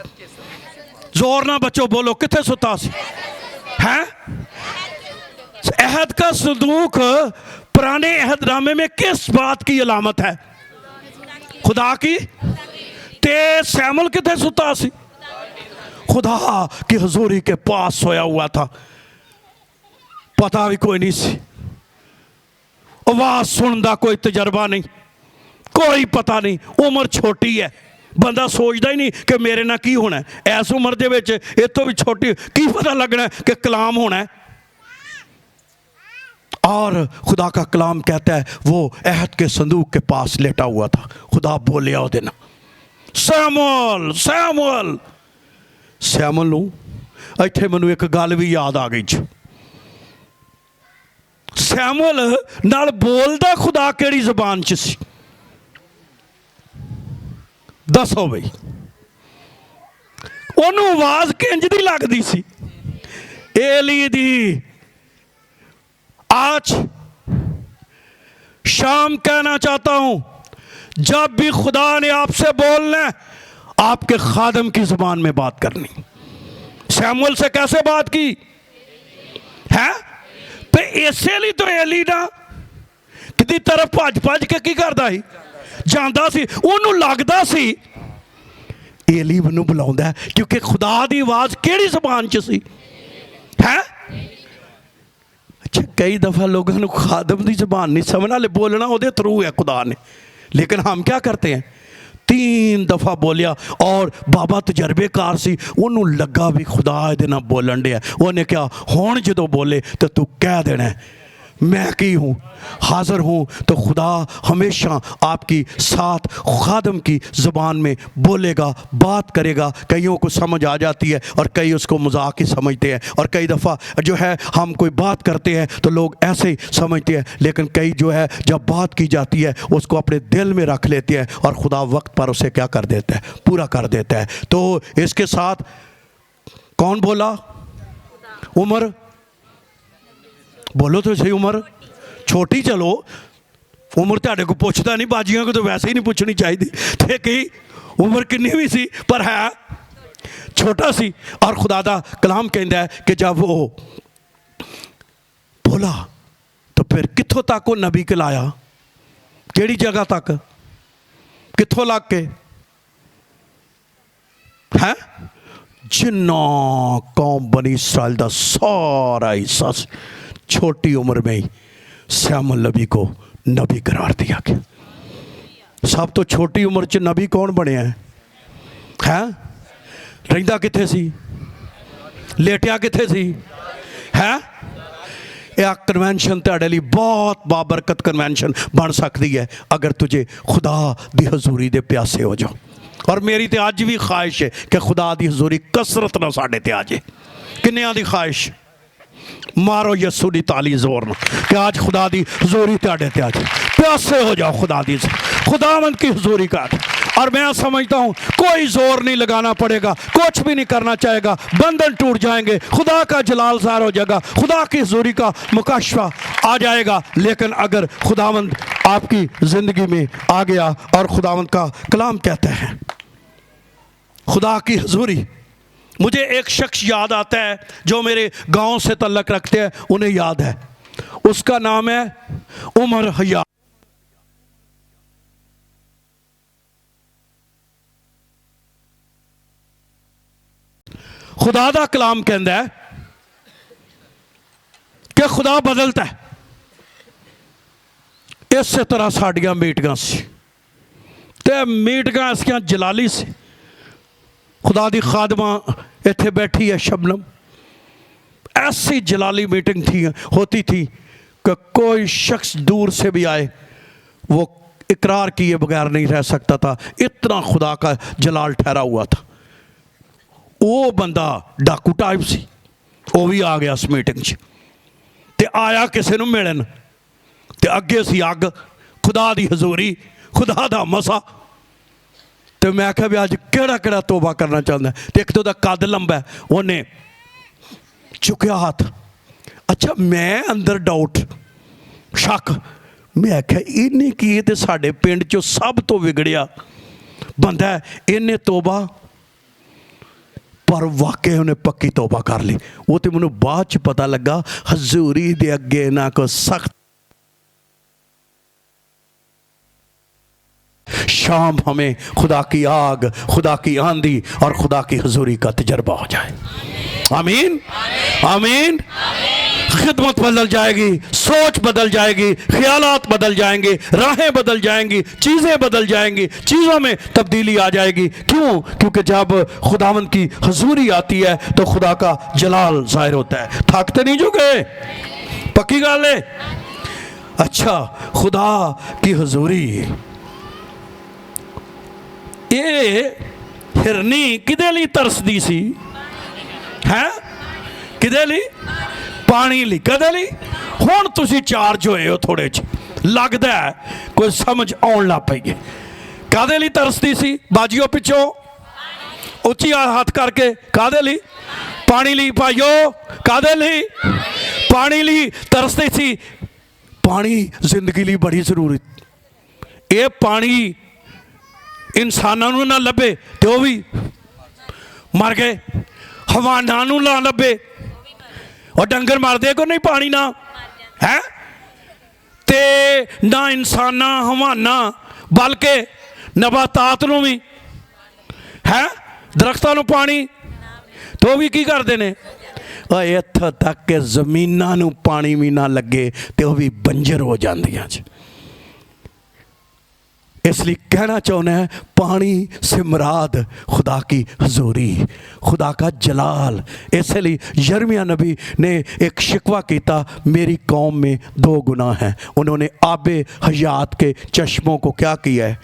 जोर ना बच्चों बोलो, किथे सुता सी है? अहद का संदूक पुराने अहदनामे में किस बात की अलामत है? खुदा की। ते सैमुअल किथे सुता सी? खुदा की हजूरी के पास सोया हुआ था, पता भी कोई नहीं सी, आवाज सुनता कोई तजर्बा नहीं, कोई पता नहीं, उम्र छोटी है, बंदा सोचता ही नहीं कि मेरे ना की होना है। इस उम्र दे विच इतों भी छोटी की पता लगना है कि कलाम होना है। और खुदा का कलाम कहता है वो अहद के संदूक के पास लेटा हुआ था। खुदा बोलिया उहदे नाल, सैमुअल सैमुअल। सैमुअल नूं इत्थे मैनूं एक गल भी याद आ गई जी। सैमुअल नाल बोलदा खुदा केड़ी ज़बान च सी? दसो बई। ओनू आवाज किंज दी लगदी सी? एली दी। आज शाम कहना चाहता हूं, जब भी खुदा ने आपसे बोलना है, आपके खादम की ज़बान में बात करनी। सैमुअल से कैसे बात की है? इसे लिए तो एली ना किसी तरफ भज भज के की करदा ही जांदा सी, ओनू लगदा सी एली मैनू बुलाउंदा है, क्योंकि खुदा दी आवाज केड़ी ज़बान च सी है? अच्छा, कई दफ़ा लोगों को खादम की ज़बान नहीं समझ वाले, बोलना उहदे थ्रू है खुदा ने, लेकिन हम क्या करते हैं? 3 दफ़ा बोलिया और बाबा तजर्बेकार सी, उन्होंने लगा भी खुदा ये ना बोलन दिया। उन्हें क्या हुण जो बोले तो तू कह देना मैं की हूँ, हाज़िर हूँ। तो खुदा हमेशा आपकी साथ खादम की ज़बान में बोलेगा, बात करेगा। कईयों को समझ आ जाती है और कई उसको मजाक ही समझते हैं, और कई दफ़ा जो है हम कोई बात करते हैं तो लोग ऐसे ही समझते हैं, लेकिन कई जो है जब बात की जाती है उसको अपने दिल में रख लेते हैं और खुदा वक्त पर उसे क्या कर देता है, पूरा कर देता है। तो इसके साथ कौन बोला? उम्र बोलो तो सही। उम्र छोटी, चलो उम्र ਤੁਹਾਡੇ को ਪੁੱਛਦਾ नहीं, बाजियां को तो वैसे ही नहीं पूछनी चाहिए थे कि उम्र कितनी भी सी, पर है छोटा सी। और खुदा दा कलाम कहता है कि जब वो बोला तो फिर कित्थों तक वो नबी कहलाया, केड़ी जगह तक, कित्थों लग के है? जिन्ना कौम बनी इसराइल दा सारा हिस्सा छोटी उम्र में ही श्यामल नबी को नबी करार दिया गया। सब तो छोटी उम्र च नबी कौन बनया है? रहिंदा किथे सी, लेटिया किथे सी है? यह कन्वेंशन तेरे लिए बहुत बाबरकत कन्वेंशन बन सकती है अगर तुझे खुदा दी हजूरी दे प्यासे हो जाओ। और मेरी तो अज भी ख्वाहिश है कि खुदा दी हजूरी कसरत ना साढ़े ते आ जाए। किन्नियां दी ख्वाहिश? मारो यस्सू दी ताली जोर ना कि आज खुदा दी हजूरी तेरे ते आ जाए। प्यासे हो जाओ खुदा दी, खुदावंद की हजूरी का। और मैं समझता हूँ कोई जोर नहीं लगाना पड़ेगा, कुछ भी नहीं करना चाहेगा, बंधन टूट जाएंगे, खुदा का जलाल ज़ाहिर हो जाएगा, खुदा की हजूरी का मुकाशफा आ जाएगा। लेकिन अगर खुदावंद आपकी ज़िंदगी में आ गया, और खुदावंद का कलाम कहता है खुदा की हजूरी। मुझे एक शख्स याद आता है जो मेरे गांव से तल्लक रखते हैं, उन्हें याद है, उसका नाम है उमर हयात। खुदा दा कलाम कहता है कि खुदा बदलता है। इस तरह साड़ियाँ मीटिंगां सी, ते मीटिंगां इसकियां जलाली सी। खुदा दी खादमा इत्थे बैठी है शबनम, ऐसी जलाली मीटिंग थी, होती थी कि कोई शख्स दूर से भी आए वो इकरार किए बगैर नहीं रह सकता था, इतना खुदा का जलाल ठहरा हुआ था। वो बंदा डाकू टाइप सी, वो भी आ गया इस मीटिंग च, ते आया किसी नूं मिलन, ते अगे सी अग, खुदा दी हजूरी, खुदा दा मसा। तो मैं आख्या भी अज केड़ा केड़ा तोबा करना चाहता है। तो एक तो दा कद लंबा है, उन्हें चुकया हाथ। अच्छा, मैं अंदर डाउट शक, मैं आख्या इन्हें की ते साडे पिंड चो सब तो विगड़िया बंदा है, इन्हें तोबा, पर वाकई उन्हें पक्की तोबा कर ली। वो तो मैनू बाद च पता लगा हजूरी दे अगे ना को सख्त शाम हमें खुदा की आग, खुदा की आंधी और खुदा की हजूरी का तजर्बा हो जाए। आमीन आमीन। खिदमत बदल जाएगी, सोच बदल जाएगी, ख्यालात बदल जाएंगे, राहें बदल जाएंगी, चीज़ें बदल जाएंगी, चीज़ों में तब्दीली आ जाएगी। क्यों? क्योंकि जब खुदावंद की हजूरी आती है तो खुदा का जलाल जाहिर होता है। थकते नहीं जो गए, पक्की गल है। अच्छा, खुदा की हजूरी, ये हिरनी किदे लिए तरसदी सी है? किदे लिए? पानी ली। कदे ली? हुण तुसी चार्ज होए हो थोड़े च, लगदा है कोई समझ आउण लग पई है। कादे लिए तरसदी सी? बाजियो पिछो उच्ची हाथ करके, कादे लिए? पानी ली। भाइयो कादे लिए? पानी ली तरसदी सी। पानी जिंदगी लिए बड़ी जरूरी। ये पानी इंसानों नूं ना लभे तो वह भी मर गए, हवाना नूं ना लभे, और डंगर मरदे को नहीं पानी ना है, ते ना इंसाना हवाना बल्कि नबातात नूं भी है, दरख्तां नूं पानी तो भी की करते हैं। इत्थों तक कि जमीनां नूं पानी भी ना लगे तो वह भी बंजर हो जांदियां। इसलिए कहना चाहना है, पानी से मुराद खुदा की हजूरी, खुदा का जलाल। इसलिए यिर्मयाह नबी ने एक शिकवा किया, मेरी कौम में 2 गुनाह हैं। उन्होंने आबे हयात के चश्मों को क्या किया है,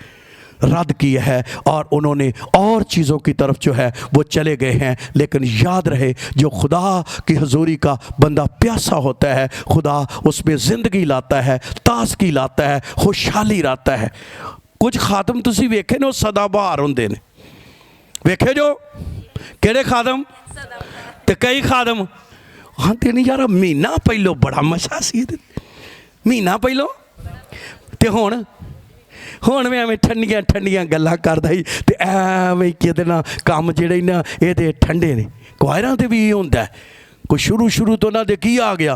रद्द किया है, और उन्होंने और चीज़ों की तरफ जो है वो चले गए हैं। लेकिन याद रहे, जो खुदा की हजूरी का बंदा प्यासा होता है, खुदा उसमें ज़िंदगी लाता है, ताज़गी लाता है, खुशहाली लाता है। कुछ खादम तुसी वेखे ने, सदाबहार होंदे ने, वेखे जो केड़े खादम, ते कई खादम आंदे ने यार महीना पहलों बड़ा मजा सी, महीना पहलों ते हुण मैं एवें ठंडियां ठंडियां गल्लां करदा ही, ते एवें किते ना कम जेड़े ना ये ते ठंडे ने। कुआयरां ते भी होंदा है, कोई शुरू तो ना दे की आ गया,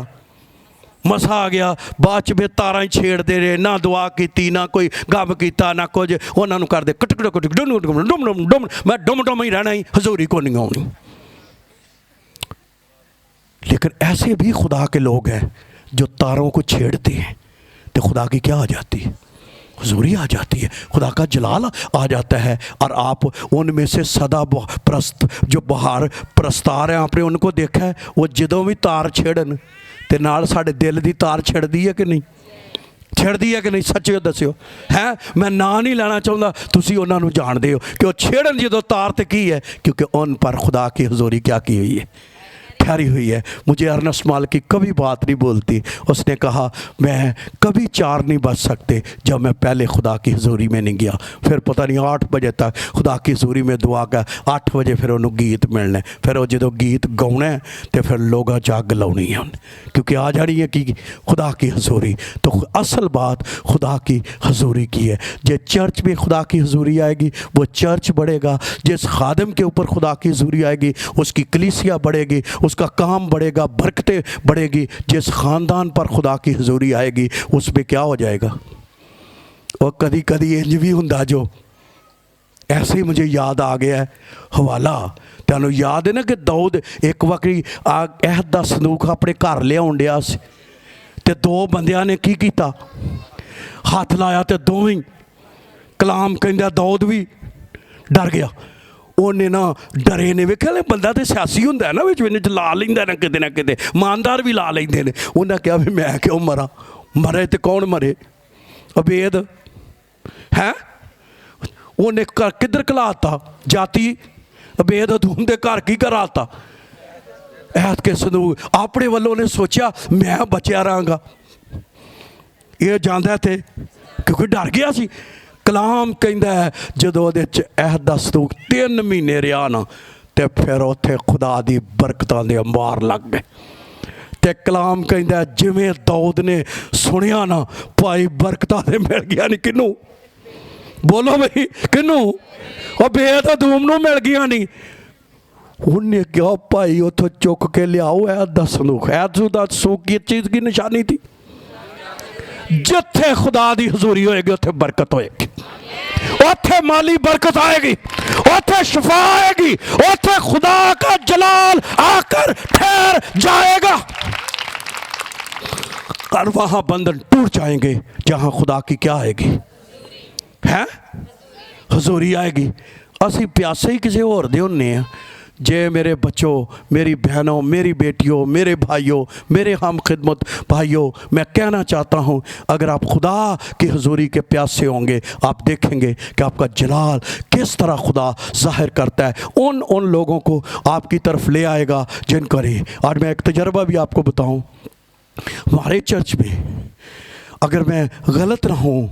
मसा आ गया, बाद च फिर तारां ही छेड़ते रहे, ना दुआ की, ना कोई गम किया, ना कुछ, उन्होंने करते कटक डुम डुम डुम डुम, मैं डुम डुम ही रहना ही, हजूरी को नहीं आनी। लेकिन ऐसे भी खुदा के लोग हैं जो तारों को छेड़ते हैं, तो खुदा की क्या आ जाती है, हजूरी आ जाती है, खुदा का जलाल आ जाता है। और आप उनमें से सदा प्रस्त जो बाहर प्रस्तार हैं, आपने उनको देखा है, वो जदों भी तार छेड़न ते नाल साडे दिल की तार छिड़दी है कि नहीं, छिड़दी है कि नहीं, सच्चे दस्यो है। मैं ना नहीं लेना चाहता, तुसी उन्होंने जानते हो कि वो छेड़न जो तार ते की है, क्योंकि उन पर खुदा की हजूरी क्या की हुई है, ठहरी हुई है। मुझे अर्नस्ट माल की कभी बात नहीं बोलती, उसने कहा मैं कभी 4 नहीं बज सकते जब मैं पहले खुदा की हजूरी में नहीं गया। फिर पता नहीं 8 बजे तक खुदा की हजूरी में दुआ कर, 8 बजे फिर उन्होंने गीत मिलने, फिर वो जो गीत गाउना है तो फिर लोग जग लानी है उन्हें, क्योंकि आ जानी है कि खुदा की हजूरी। तो असल बात खुदा की हजूरी की है। जो चर्च में खुदा की हजूरी आएगी वो चर्च बढ़ेगा, जिस खादम के ऊपर खुदा की हजूरी आएगी उसकी कलीसिया बढ़ेगी, उसका काम बढ़ेगा, बरकतें बढ़ेगी। जिस ख़ानदान पर खुदा की हजूरी आएगी उसमें क्या हो जाएगा। और कभी कभी इंज भी हुंदा, जो ऐसे ही मुझे याद आ गया है हवाला, तेनों याद है ना कि दाऊद एक वक्री अहद दा संदूक अपने घर लियाउण डिया सी, ते 2 बंदियां ने की कीता, हाथ लाया ते दोवें कलाम कहंदा दाऊद भी डर गया। उन्हें ना डरे ने, वेख्या बंदा तो सियासी होंदा है ना, बिच ला लेंदा ना किते ईमानदार भी ला लेंदे ने। उन्हें कहा भी मैं क्यों मरा, मरे तो कौन मरे, अबेद है। उन्हें किधर घलाता, जाति अबेद अदूम के घर की कराता, ऐत के संदूक अपने वालों ने सोचा मैं बचिया रहांगा, ये जांदा थे क्योंकि डर गया सी। कलाम कहता है जदों वो अहद दा संदूक 3 महीने रहा ना, तो फिर उत्थे खुदा दी बरकतां दे अंबार लग गए। तो कलाम कहता है जिवें दाऊद ने सुनिया ना, भाई बरकतां दे मिल गया नहीं, किनू बोलो भाई, किनू, और बेअदूम नूं मिल गया नहीं। उन्हें कहा भाई उतो चुक के लियाओ अहद दा संदूक। अहद दा संदूक की चीज़ की निशानी थी, जिथे खुदा दी हजूरी होएगी उत्थे बरकत होएगी, उत्थे माली बरकत आएगी, उत्थे शफा आएगी, उत्थे खुदा का जलाल आकर ठहर जाएगा, और वहां बंधन टूट जाएंगे जहां खुदा की क्या आएगी है, हजूरी आएगी। असी प्यासे ही किसी होर दे होने हैं। जे मेरे बच्चों, मेरी बहनों, मेरी बेटियों, मेरे भाइयों, मेरे हम खिदमत भाइयों, मैं कहना चाहता हूँ, अगर आप खुदा की हजूरी के प्यासे होंगे, आप देखेंगे कि आपका जलाल किस तरह खुदा जाहिर करता है, उन लोगों को आपकी तरफ ले आएगा जिनको नहीं। और मैं एक तजर्बा भी आपको बताऊँ, हमारे चर्च में अगर मैं गलत ना हूँ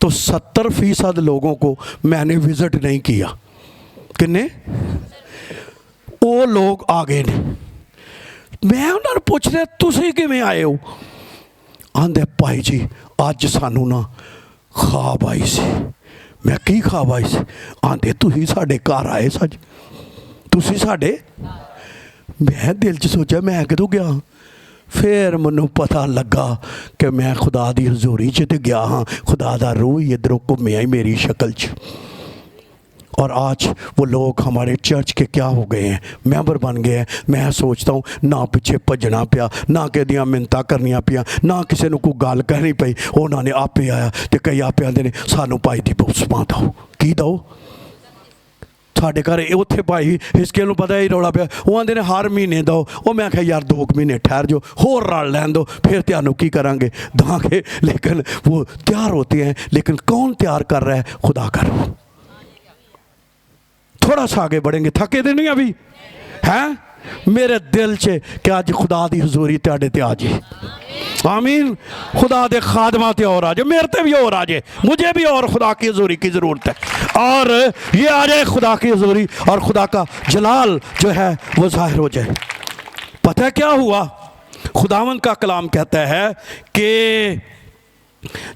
तो 70% लोगों को मैंने विज़िट नहीं किया। किन्ने वो लोग आ गए ने, मैं उन्होंने पूछ रहा तुसी किवें आए हो, आंदे भाई जी अज सानू ना ख्वाब आई सी। मैं की ख्वाब आई सी, आंदे तुसी साडे घर आए सच, तुसी साडे। मैं दिल च सोचा मैं कदों गया, फिर मैनू पता लगा कि मैं खुदा दी हजूरी च ते गया हाँ, खुदा दा रूह ही इधरों घूमिया ही मेरी शक्ल च। और आज वो लोग हमारे चर्च के क्या हो गए हैं, मैंबर बन गए हैं। मैं सोचता हूँ ना पिछे भजना पिया, ना किसी मिन्नतां करनियां पिया, ना किसी को कोई गल कहनी पई, उन्होंने आपे आया। तो कई आपे आते हैं सानू भाई दी बपतिस्मा दो, की दो। साढ़े घर उत्थे भाई हिसके नूं पता ही रौला पिया, वो आते हैं हर महीने दो। वो मैं आख्या यार 2 महीने ठहर जो, होर रल लैन दो, फिर त्यानू की करांगे दांगे। लेकिन वो तैयार होते हैं, लेकिन कौन तैयार कर रहा है? खुदा करो। थोड़ा सा आगे बढ़ेंगे, थके तो नहीं अभी हैं? मेरे दिल च कि अज खुदा की हजूरी तेरे ते आ जाए। आमीन। खुदा दे खादमा ते और आ जाए, मेरे ते भी और आ जाए, मुझे भी और खुदा की हजूरी की ज़रूरत है। और ये आ जाए खुदा की हजूरी और खुदा का जलाल जो है वो जाहिर हो जाए। पता है क्या हुआ? खुदावंद का कलाम कहता है कि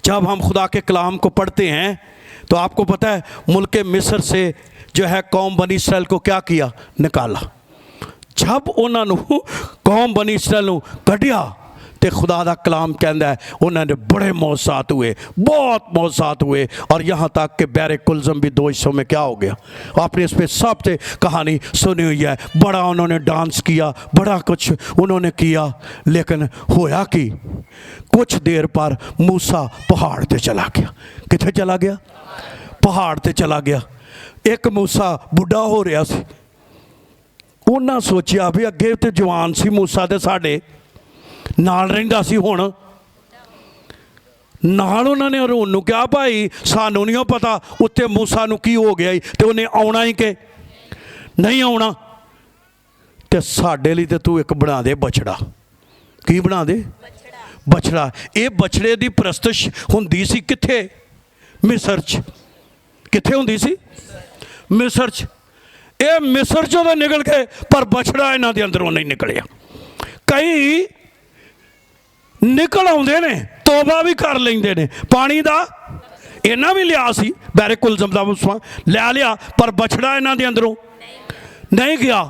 जब हम खुदा के कलाम को पढ़ते हैं तो आपको पता है मुल्क मिस्र से जो है कौम बनी इसराइल को क्या किया? निकाला। जब उन्होंने कौम बनी इसराइल कढ़िया तो खुदा का कलाम कहता है उन्होंने बड़े मौसात हुए, बहुत मौसात हुए। और यहाँ तक कि बैरे कुलज़म भी 2 हिस्सों में क्या हो गया? आपने इस पर सबसे कहानी सुनी हुई है। बड़ा उन्होंने डांस किया, बड़ा कुछ उन्होंने किया, लेकिन होया कि कुछ देर पर मूसा पहाड़ पे चला गया। किथे चला गया? पहाड़ पे चला गया। एक मूसा बुढ़ा हो रहा सी, उन्हें सोचा भी अगे तो जवान सी मूसा तो साढ़े नाल रहिंदा सी, हुण नाल उन्होंने हरून नूं कहा भाई सानू नहीं पता उत्ते मूसा नूं की हो गया, तो उन्हें आउणा ही कि नहीं आउणा, तो साडे लई ते तू एक बना दे बछड़ा। की बना दे? बछड़ा। ये बछड़े की परस्तिश हुंदी सी किथे? मिस्र च। किथे हुंदी सी? मिस्र च। ये मिस्र चों तो निकल गए, पर बछड़ा इन्हां दे अंदरों नहीं निकलिया। कई निकल आउंदे ने, तौबा भी कर लेंदे ने, पानी दा इन्हां भी लिया सी, बैरे कुलज़म दा बपतिस्मा लै लिया, पर बछड़ा इन्हां दे अंदरों नहीं गया।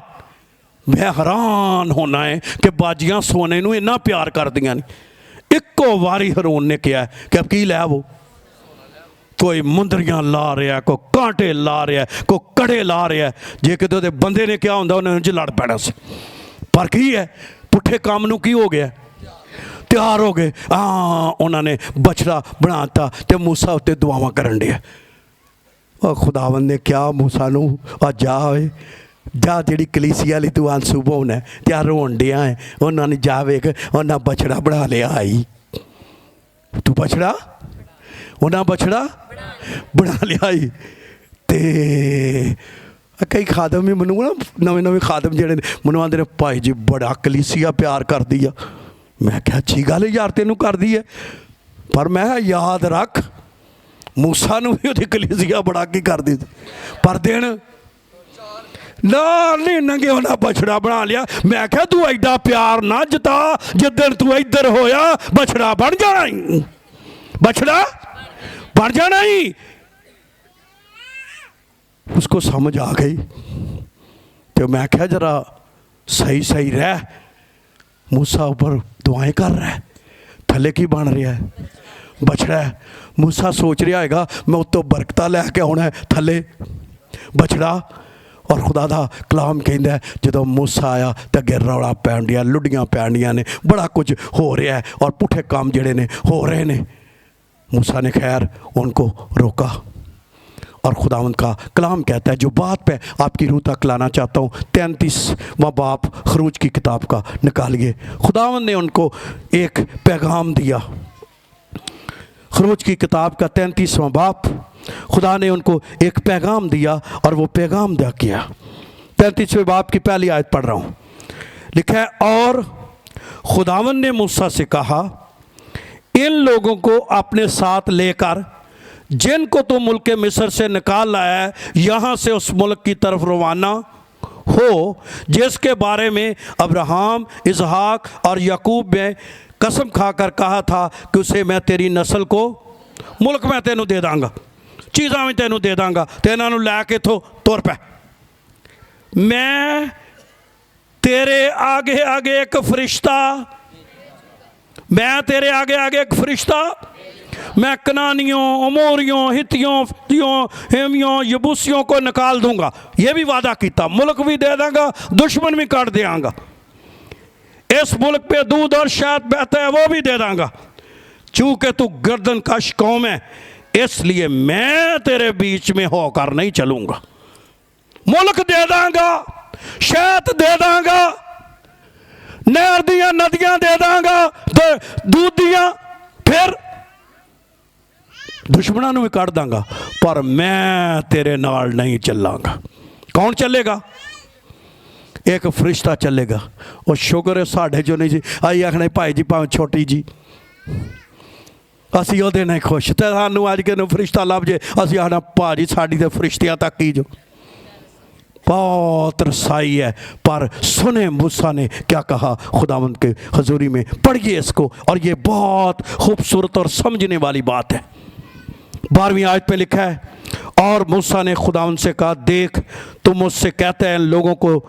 मैं हैरान होना है कि बाजियां सोने नूं इन्ना प्यार करदियां ने। इक्को वारी हरून ने कहा कि अब की लै वो, कोई मुंदरियां ला रहा है, कोई कांटे ला रहा है, कोई कड़े ला रहा है। जे किते उहदे बंदे ने क्या होंदा उन्हें च लड़ पैना सी, पर की है पुठे काम नूं की हो गया? तैयार हो गए। हाँ, उन्होंने बछड़ा बनाता तो मूसा उत्ते दुआवां करन दिया। और खुदावंद ने क्या मूसा नूं आ जा जा जिहड़ी कलीसिया लई तू आंसू पौना है त्या रोन दिया है, उन्होंने जा वेख उन्हें बछड़ा बना लिया। आई तू बछड़ा, उन्हें बछड़ा बना लिया। आई ते कई खादम भी मैनू ना नवे नवे खादम जेडे मैनू आंदे ने भाई जी बड़ा कलीसिया प्यार कर दी आ। मैं क्या अच्छी गल यार तेनू कर दी है, पर मैं याद रख मूसा नूं भी उहदी कलीसिया बड़ा की कर दी, पर दिन ना नहीं नंगे उन्हें बछड़ा बना लिया। मैं क्या तू एडा प्यार ना जता, जिदन तू इधर होया बछड़ा बन जाना ही, बछड़ा बन जाना ही। उसको समझ आ गई तो मैं क्या जरा सही सही रह। मूसा ऊपर दुआएं कर रहा है, थले की बन रहा है? बछड़ा है। मूसा सोच रहा है मैं उत्तों बरकता लैके आना है, थले बछड़ा। और खुदा दा कलाम कहता है जो मूसा आया तो अगे रौला पैन दिया, लुडियां पैन दियां ने, बड़ा कुछ हो रहा है और पुठे काम जड़े ने हो रहे ने। मूसा ने खैर उनको रोका और खुदावंद का कलाम कहता है, जो बात पे आपकी रूह तक लाना चाहता हूँ, 33वां बाप खरूज की किताब का निकालिए। खुदावंद ने उनको एक पैगाम दिया। खरूज की किताब का 33वां बाप, खुदा ने उनको एक पैगाम दिया और वो पैगाम दिया किया। 33वें बाप की पहली आयत पढ़ रहा हूँ। लिखा है, और खुदावंद ने मूसा से कहा, इन लोगों को अपने साथ लेकर जिनको तो मुल्क मिस्र से निकाल लाया है, यहाँ से उस मुल्क की तरफ रवाना हो जिसके बारे में अब्राहम, इसहाक और याकूब ने कसम खाकर कहा था कि उसे मैं तेरी नस्ल को मुल्क मैं तेनू दे दांगा, चीज़ां मैं तेनू दे दांगा, तो इन्हों लैके इथों तुर पै। मैं तेरे आगे आगे एक फरिश्ता, मैं तेरे आगे आगे एक फरिश्ता मैं कनानियों, अमोरियों, हित्तियों, फित्तियों, हेमियों, यबूसियों को निकाल दूंगा। ये भी वादा किया, मुल्क भी दे दूंगा, दुश्मन भी काट देंगा। इस मुल्क पे दूध और शहद बहता है, वो भी दे दूंगा। चूंकि तू गर्दन कश कौम है, इसलिए मैं तेरे बीच में होकर नहीं चलूंगा। मुल्क दे दूंगा, शहद दे दूंगा, नहर दियां नदियां दे दूंगा, दूध दियां, फिर दुश्मनों भी काट दूंगा, पर मैं तेरे नाल नहीं चलांगा। कौन चलेगा? एक फरिश्ता चलेगा। और शुक्र है साढ़े जो नहीं जी, आई आखने भाई जी भावें छोटी जी, असी वो नहीं खुश। तो सानू अज के फरिश्ता लभ जे, असी आखना भाजी साड़ी तो फरिश्तियां तक ही जो। बहुत रसाई है। पर सुने मूसा ने क्या कहा खुदावंद के हजूरी में, पढ़िए इसको, और ये बहुत खूबसूरत और समझने वाली बात है। 12वीं आयत पे लिखा है, और मूसा ने खुदावंद से कहा, देख तुम मुझसे कहते हैं लोगों को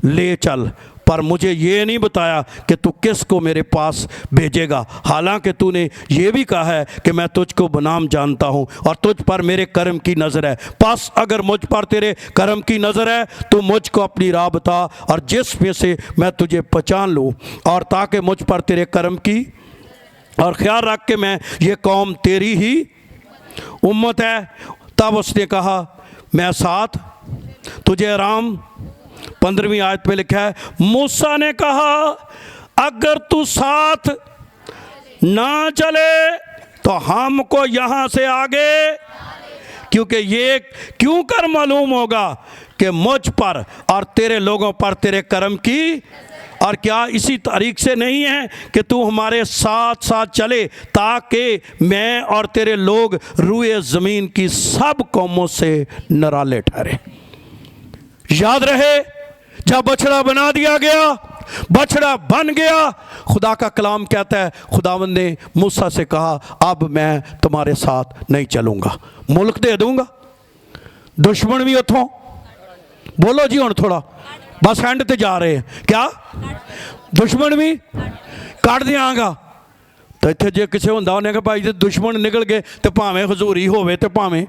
ले चल, पर मुझे ये नहीं बताया कि तू किसको मेरे पास भेजेगा। हालांकि तूने ये भी कहा है कि मैं तुझको बनाम जानता हूँ और तुझ पर मेरे कर्म की नज़र है। बस अगर मुझ पर तेरे कर्म की नज़र है तो मुझको अपनी राह बता, और जिस में से मैं तुझे पहचान लूँ, और ताकि मुझ पर तेरे कर्म की, और ख्याल रख के मैं ये कौम तेरी ही उम्मत है। तब उसने कहा, मैं साथ तुझे आराम। 15वीं आयत पे लिखा है, मूसा ने कहा, अगर तू साथ ना चले तो हमको यहां से आगे, क्योंकि ये क्यों कर मालूम होगा कि मुझ पर और तेरे लोगों पर तेरे कर्म की, और क्या इसी तारीख से नहीं है कि तू हमारे साथ साथ चले, ताकि मैं और तेरे लोग रूए ज़मीन की सब कौमों से निराले ठहरे। याद रहे, जब बछड़ा बना दिया गया, बछड़ा बन गया, खुदा का कलाम कहता है, खुदावंद ने मूसा से कहा, अब मैं तुम्हारे साथ नहीं चलूंगा, मुल्क दे दूंगा, दुश्मन भी उठो, बोलो जी, हुण थोड़ा बस एंड ते जा रहे हैं, क्या दुश्मन भी काट दियांगा। तो इत्थे जे किसे हुंदा उन्हें कि भाई जे दुश्मन निकल गए तो भावें हजूरी होवे ते भावें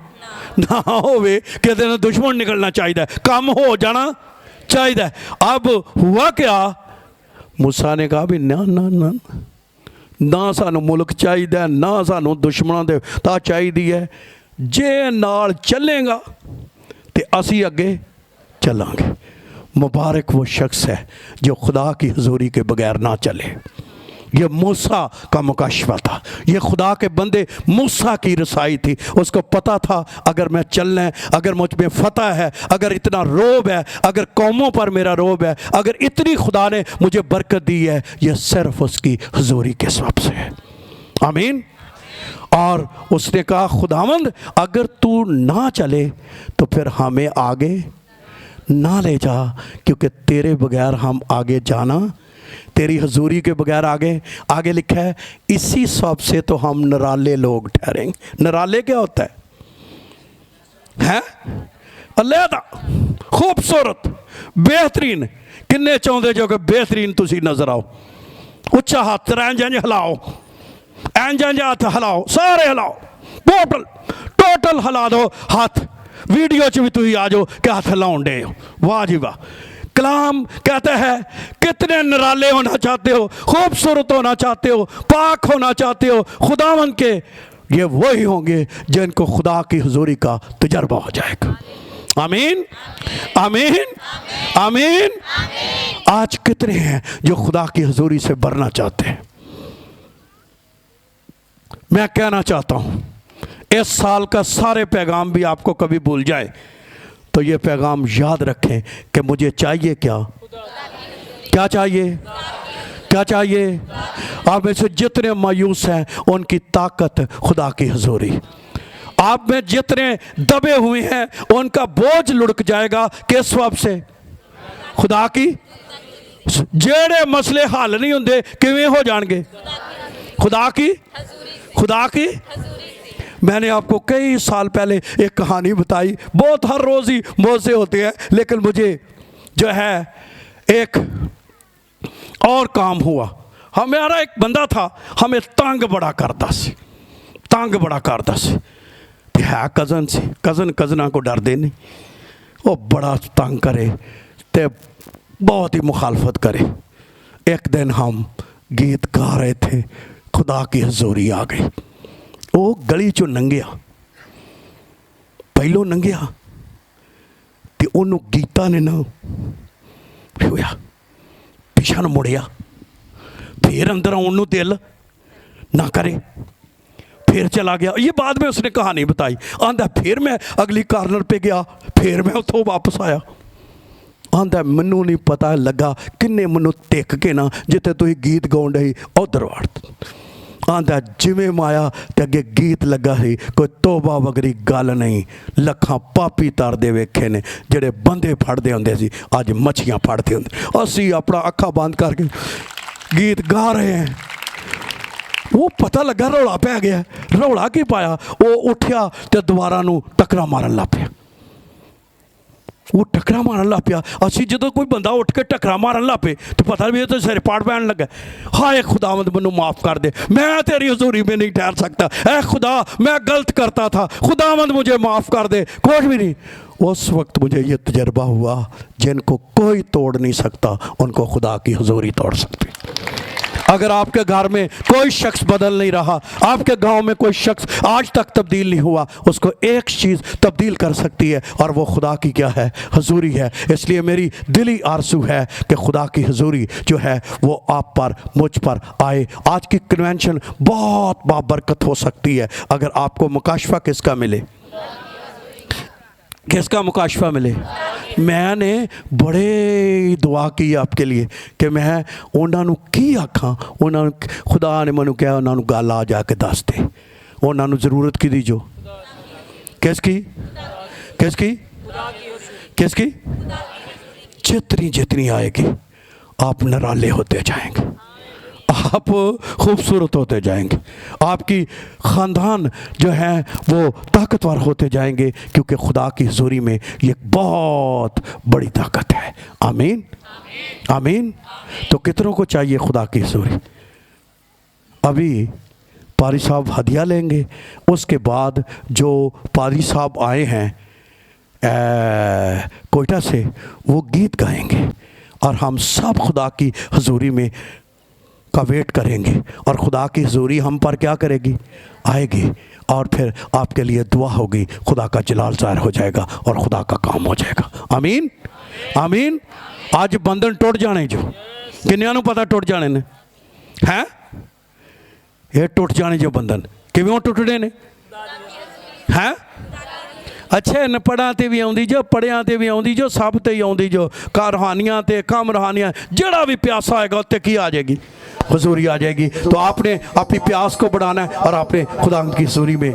ना होवे, किसी ने दुश्मन निकलना चाहिए, काम हो जाना चाहिए। अब हुआ क्या, मूसा ने कहा भी ना ना ना ना, सानू मुल्क चाहिए, ना सानू दुश्मनों दे ता चाहिए, जे नाल चलेगा तो असी अगे चलांगे। मुबारक वो शख्स है जो खुदा की हजूरी के बगैर ना चले। ये मूसा का मुकाशवा था, ये खुदा के बंदे मूसा की रसाई थी। उसको पता था अगर मैं चलना है, अगर मुझ में फतह है, अगर इतना रोब है, अगर कौमों पर मेरा रोब है, अगर इतनी खुदा ने मुझे बरकत दी है, ये सिर्फ उसकी हजूरी के सबब से है। आमीन। और उसने कहा, खुदावंद अगर तू ना चले तो फिर हमें आगे ना ले जा, क्योंकि तेरे बगैर हम आगे जाना, तेरी हजूरी के बगैर आगे। आगे लिखा है, इसी सब से तो हम निराले लोग ठहरेंगे। निराले क्या होता है? अलहदा, खूबसूरत, बेहतरीन। किन्ने चाहते जो कि बेहतरीन तुसी नजर आओ? उच्चा हाथ इंज इंज हिलाओ, इंज इंज हाथ हिलाओ, सारे हिलाओ, टोटल टोटल हिला दो हाथ। वीडियो च भी तुम आ जाओ कि हाथ हिलाउन डे हो। वाह जी वाह। कलाम कहता है, कितने निराले होना चाहते हो, खूबसूरत होना चाहते हो, पाक होना चाहते हो खुदावंद के, ये वही होंगे जिनको खुदा की हुजूरी का तजर्बा हो जाएगा। आमीन आमीन आमीन। आज कितने हैं जो खुदा की हुजूरी से भरना चाहते हैं? मैं कहना चाहता हूं, इस साल का सारे पैगाम भी आपको कभी भूल जाए तो ये पैगाम याद रखें कि मुझे चाहिए क्या? क्या चाहिए? क्या चाहिए? आप में से जितने मायूस हैं उनकी ताकत खुदा की हुजूरी। आप में जितने दबे हुए हैं उनका बोझ लुढ़क जाएगा। किस वजह से? खुदा की। जेड़े मसले हल नहीं होंगे किवें हो जाएंगे? खुदा की, खुदा की। मैंने आपको कई साल पहले एक कहानी बताई, बहुत हर रोज़ ही मौजे होते हैं, लेकिन मुझे जो है एक और काम हुआ। हमारा एक बंदा था, हमें तंग बड़ा करता सी, तंग बड़ा करता सी ते है कज़न सी, कज़न कज़ना को डरते नहीं, वो बड़ा तंग करे ते बहुत ही मुखालफत करे। एक दिन हम गीत गा रहे थे, खुदा की हजूरी आ गई। वो गली चो नंगिया, पहलों नंगिया ते ओनू गीता ने ना होया पिछा न मुड़िया, फिर अंदर आने दिल ना करे, फिर चला गया। ये बाद में उसने कहानी बताई, आंदा फिर मैं अगली कॉर्नर पे गया, फिर मैं उतों वापस आया। आंदा मैनू नहीं पता लगा किन्ने मैनू टिक के ना जिथे तुम गीत गाउन रही उधर वाड़। आंदा जिमें माया ते अगे गीत लगा ही, कोई तोबा वगरी गल नहीं। लखां पापी तरदे वेखे ने जेड़े बंदे फड़दे हुंदे सी, अज मच्छियां फड़दे हुंदे। असी अपना अखा बंद करके गीत गा रहे हैं। वो पता लगा रौला पै गया। रौला की पाया, वो उठ्या ते दोबारा नू टकरा मारन लग पिया। वो टकरा मारन लग पिया। असी जो कोई बंदा उठ के टकरा मारन लग पे तो पता भी तो सिर पाड़ पैन लगा। हाय खुदावंद मैनू माफ़ कर दे, मैं तेरी हजूरी में नहीं ठहर सकता। ऐ खुदा मैं गलत करता था, खुदावंद मुझे माफ़ कर दे। कुछ भी नहीं। उस वक्त मुझे ये तजर्बा हुआ, जिनको कोई तोड़ नहीं सकता उनको खुदा की हजूरी तोड़ सकती। अगर आपके घर में कोई शख्स बदल नहीं रहा, आपके गांव में कोई शख्स आज तक तब्दील नहीं हुआ, उसको एक चीज़ तब्दील कर सकती है और वो खुदा की क्या है? हजूरी है। इसलिए मेरी दिली आरज़ू है कि खुदा की हजूरी जो है वो आप पर, मुझ पर आए। आज की कन्वेंशन बहुत बाबरकत हो सकती है अगर आपको मुकाशफा किसका मिले, किसका मुकाशफा मिले। मैंने बड़े दुआ की आपके लिए कि मैं उन्होंने की आखा, उन्होंने खुदा ने मैनू कहा उन्होंने गल आ जाके दस दे। उन्होंने जरूरत की दी जो किसकी किसकी किसकी जितनी जितनी आएगी आप निराले होते जाएंगे, आप खूबसूरत होते जाएंगे, आपकी ख़ानदान जो है वो ताकतवर होते जाएंगे, क्योंकि खुदा की हजूरी में ये बहुत बड़ी ताकत है। आमीन आमीन। तो कितनों को चाहिए खुदा की हजूरी? अभी पारी साहब हदिया लेंगे, उसके बाद जो पारी साहब आए हैं कोयटा से, वो गीत गाएंगे और हम सब खुदा की हजूरी में का वेट करेंगे और खुदा की हजूरी हम पर क्या करेगी? आएगी और फिर आपके लिए दुआ होगी, खुदा का जलाल ज़ाहिर हो जाएगा और खुदा का काम हो जाएगा। आमीन आमीन। आज बंधन टुट जाने जो किन्नियां नूं पता टुट जाने ने हैं? ये टुट जाने जो बंधन किवें टुटने ने हैं? अच्छे नपड़ा ते भी आउंदी जो, पढ़िया ते भी आउंदी जो, सब ते ही आउंदी जो। कारहानियाँ ते कम रहानियाँ जड़ा भी प्यासा आएगा उत्ते की आ जाएगी? हजूरी आ जाएगी। तो आपने अपनी प्यास को बढ़ाना है और आपने खुदा की हजूरी में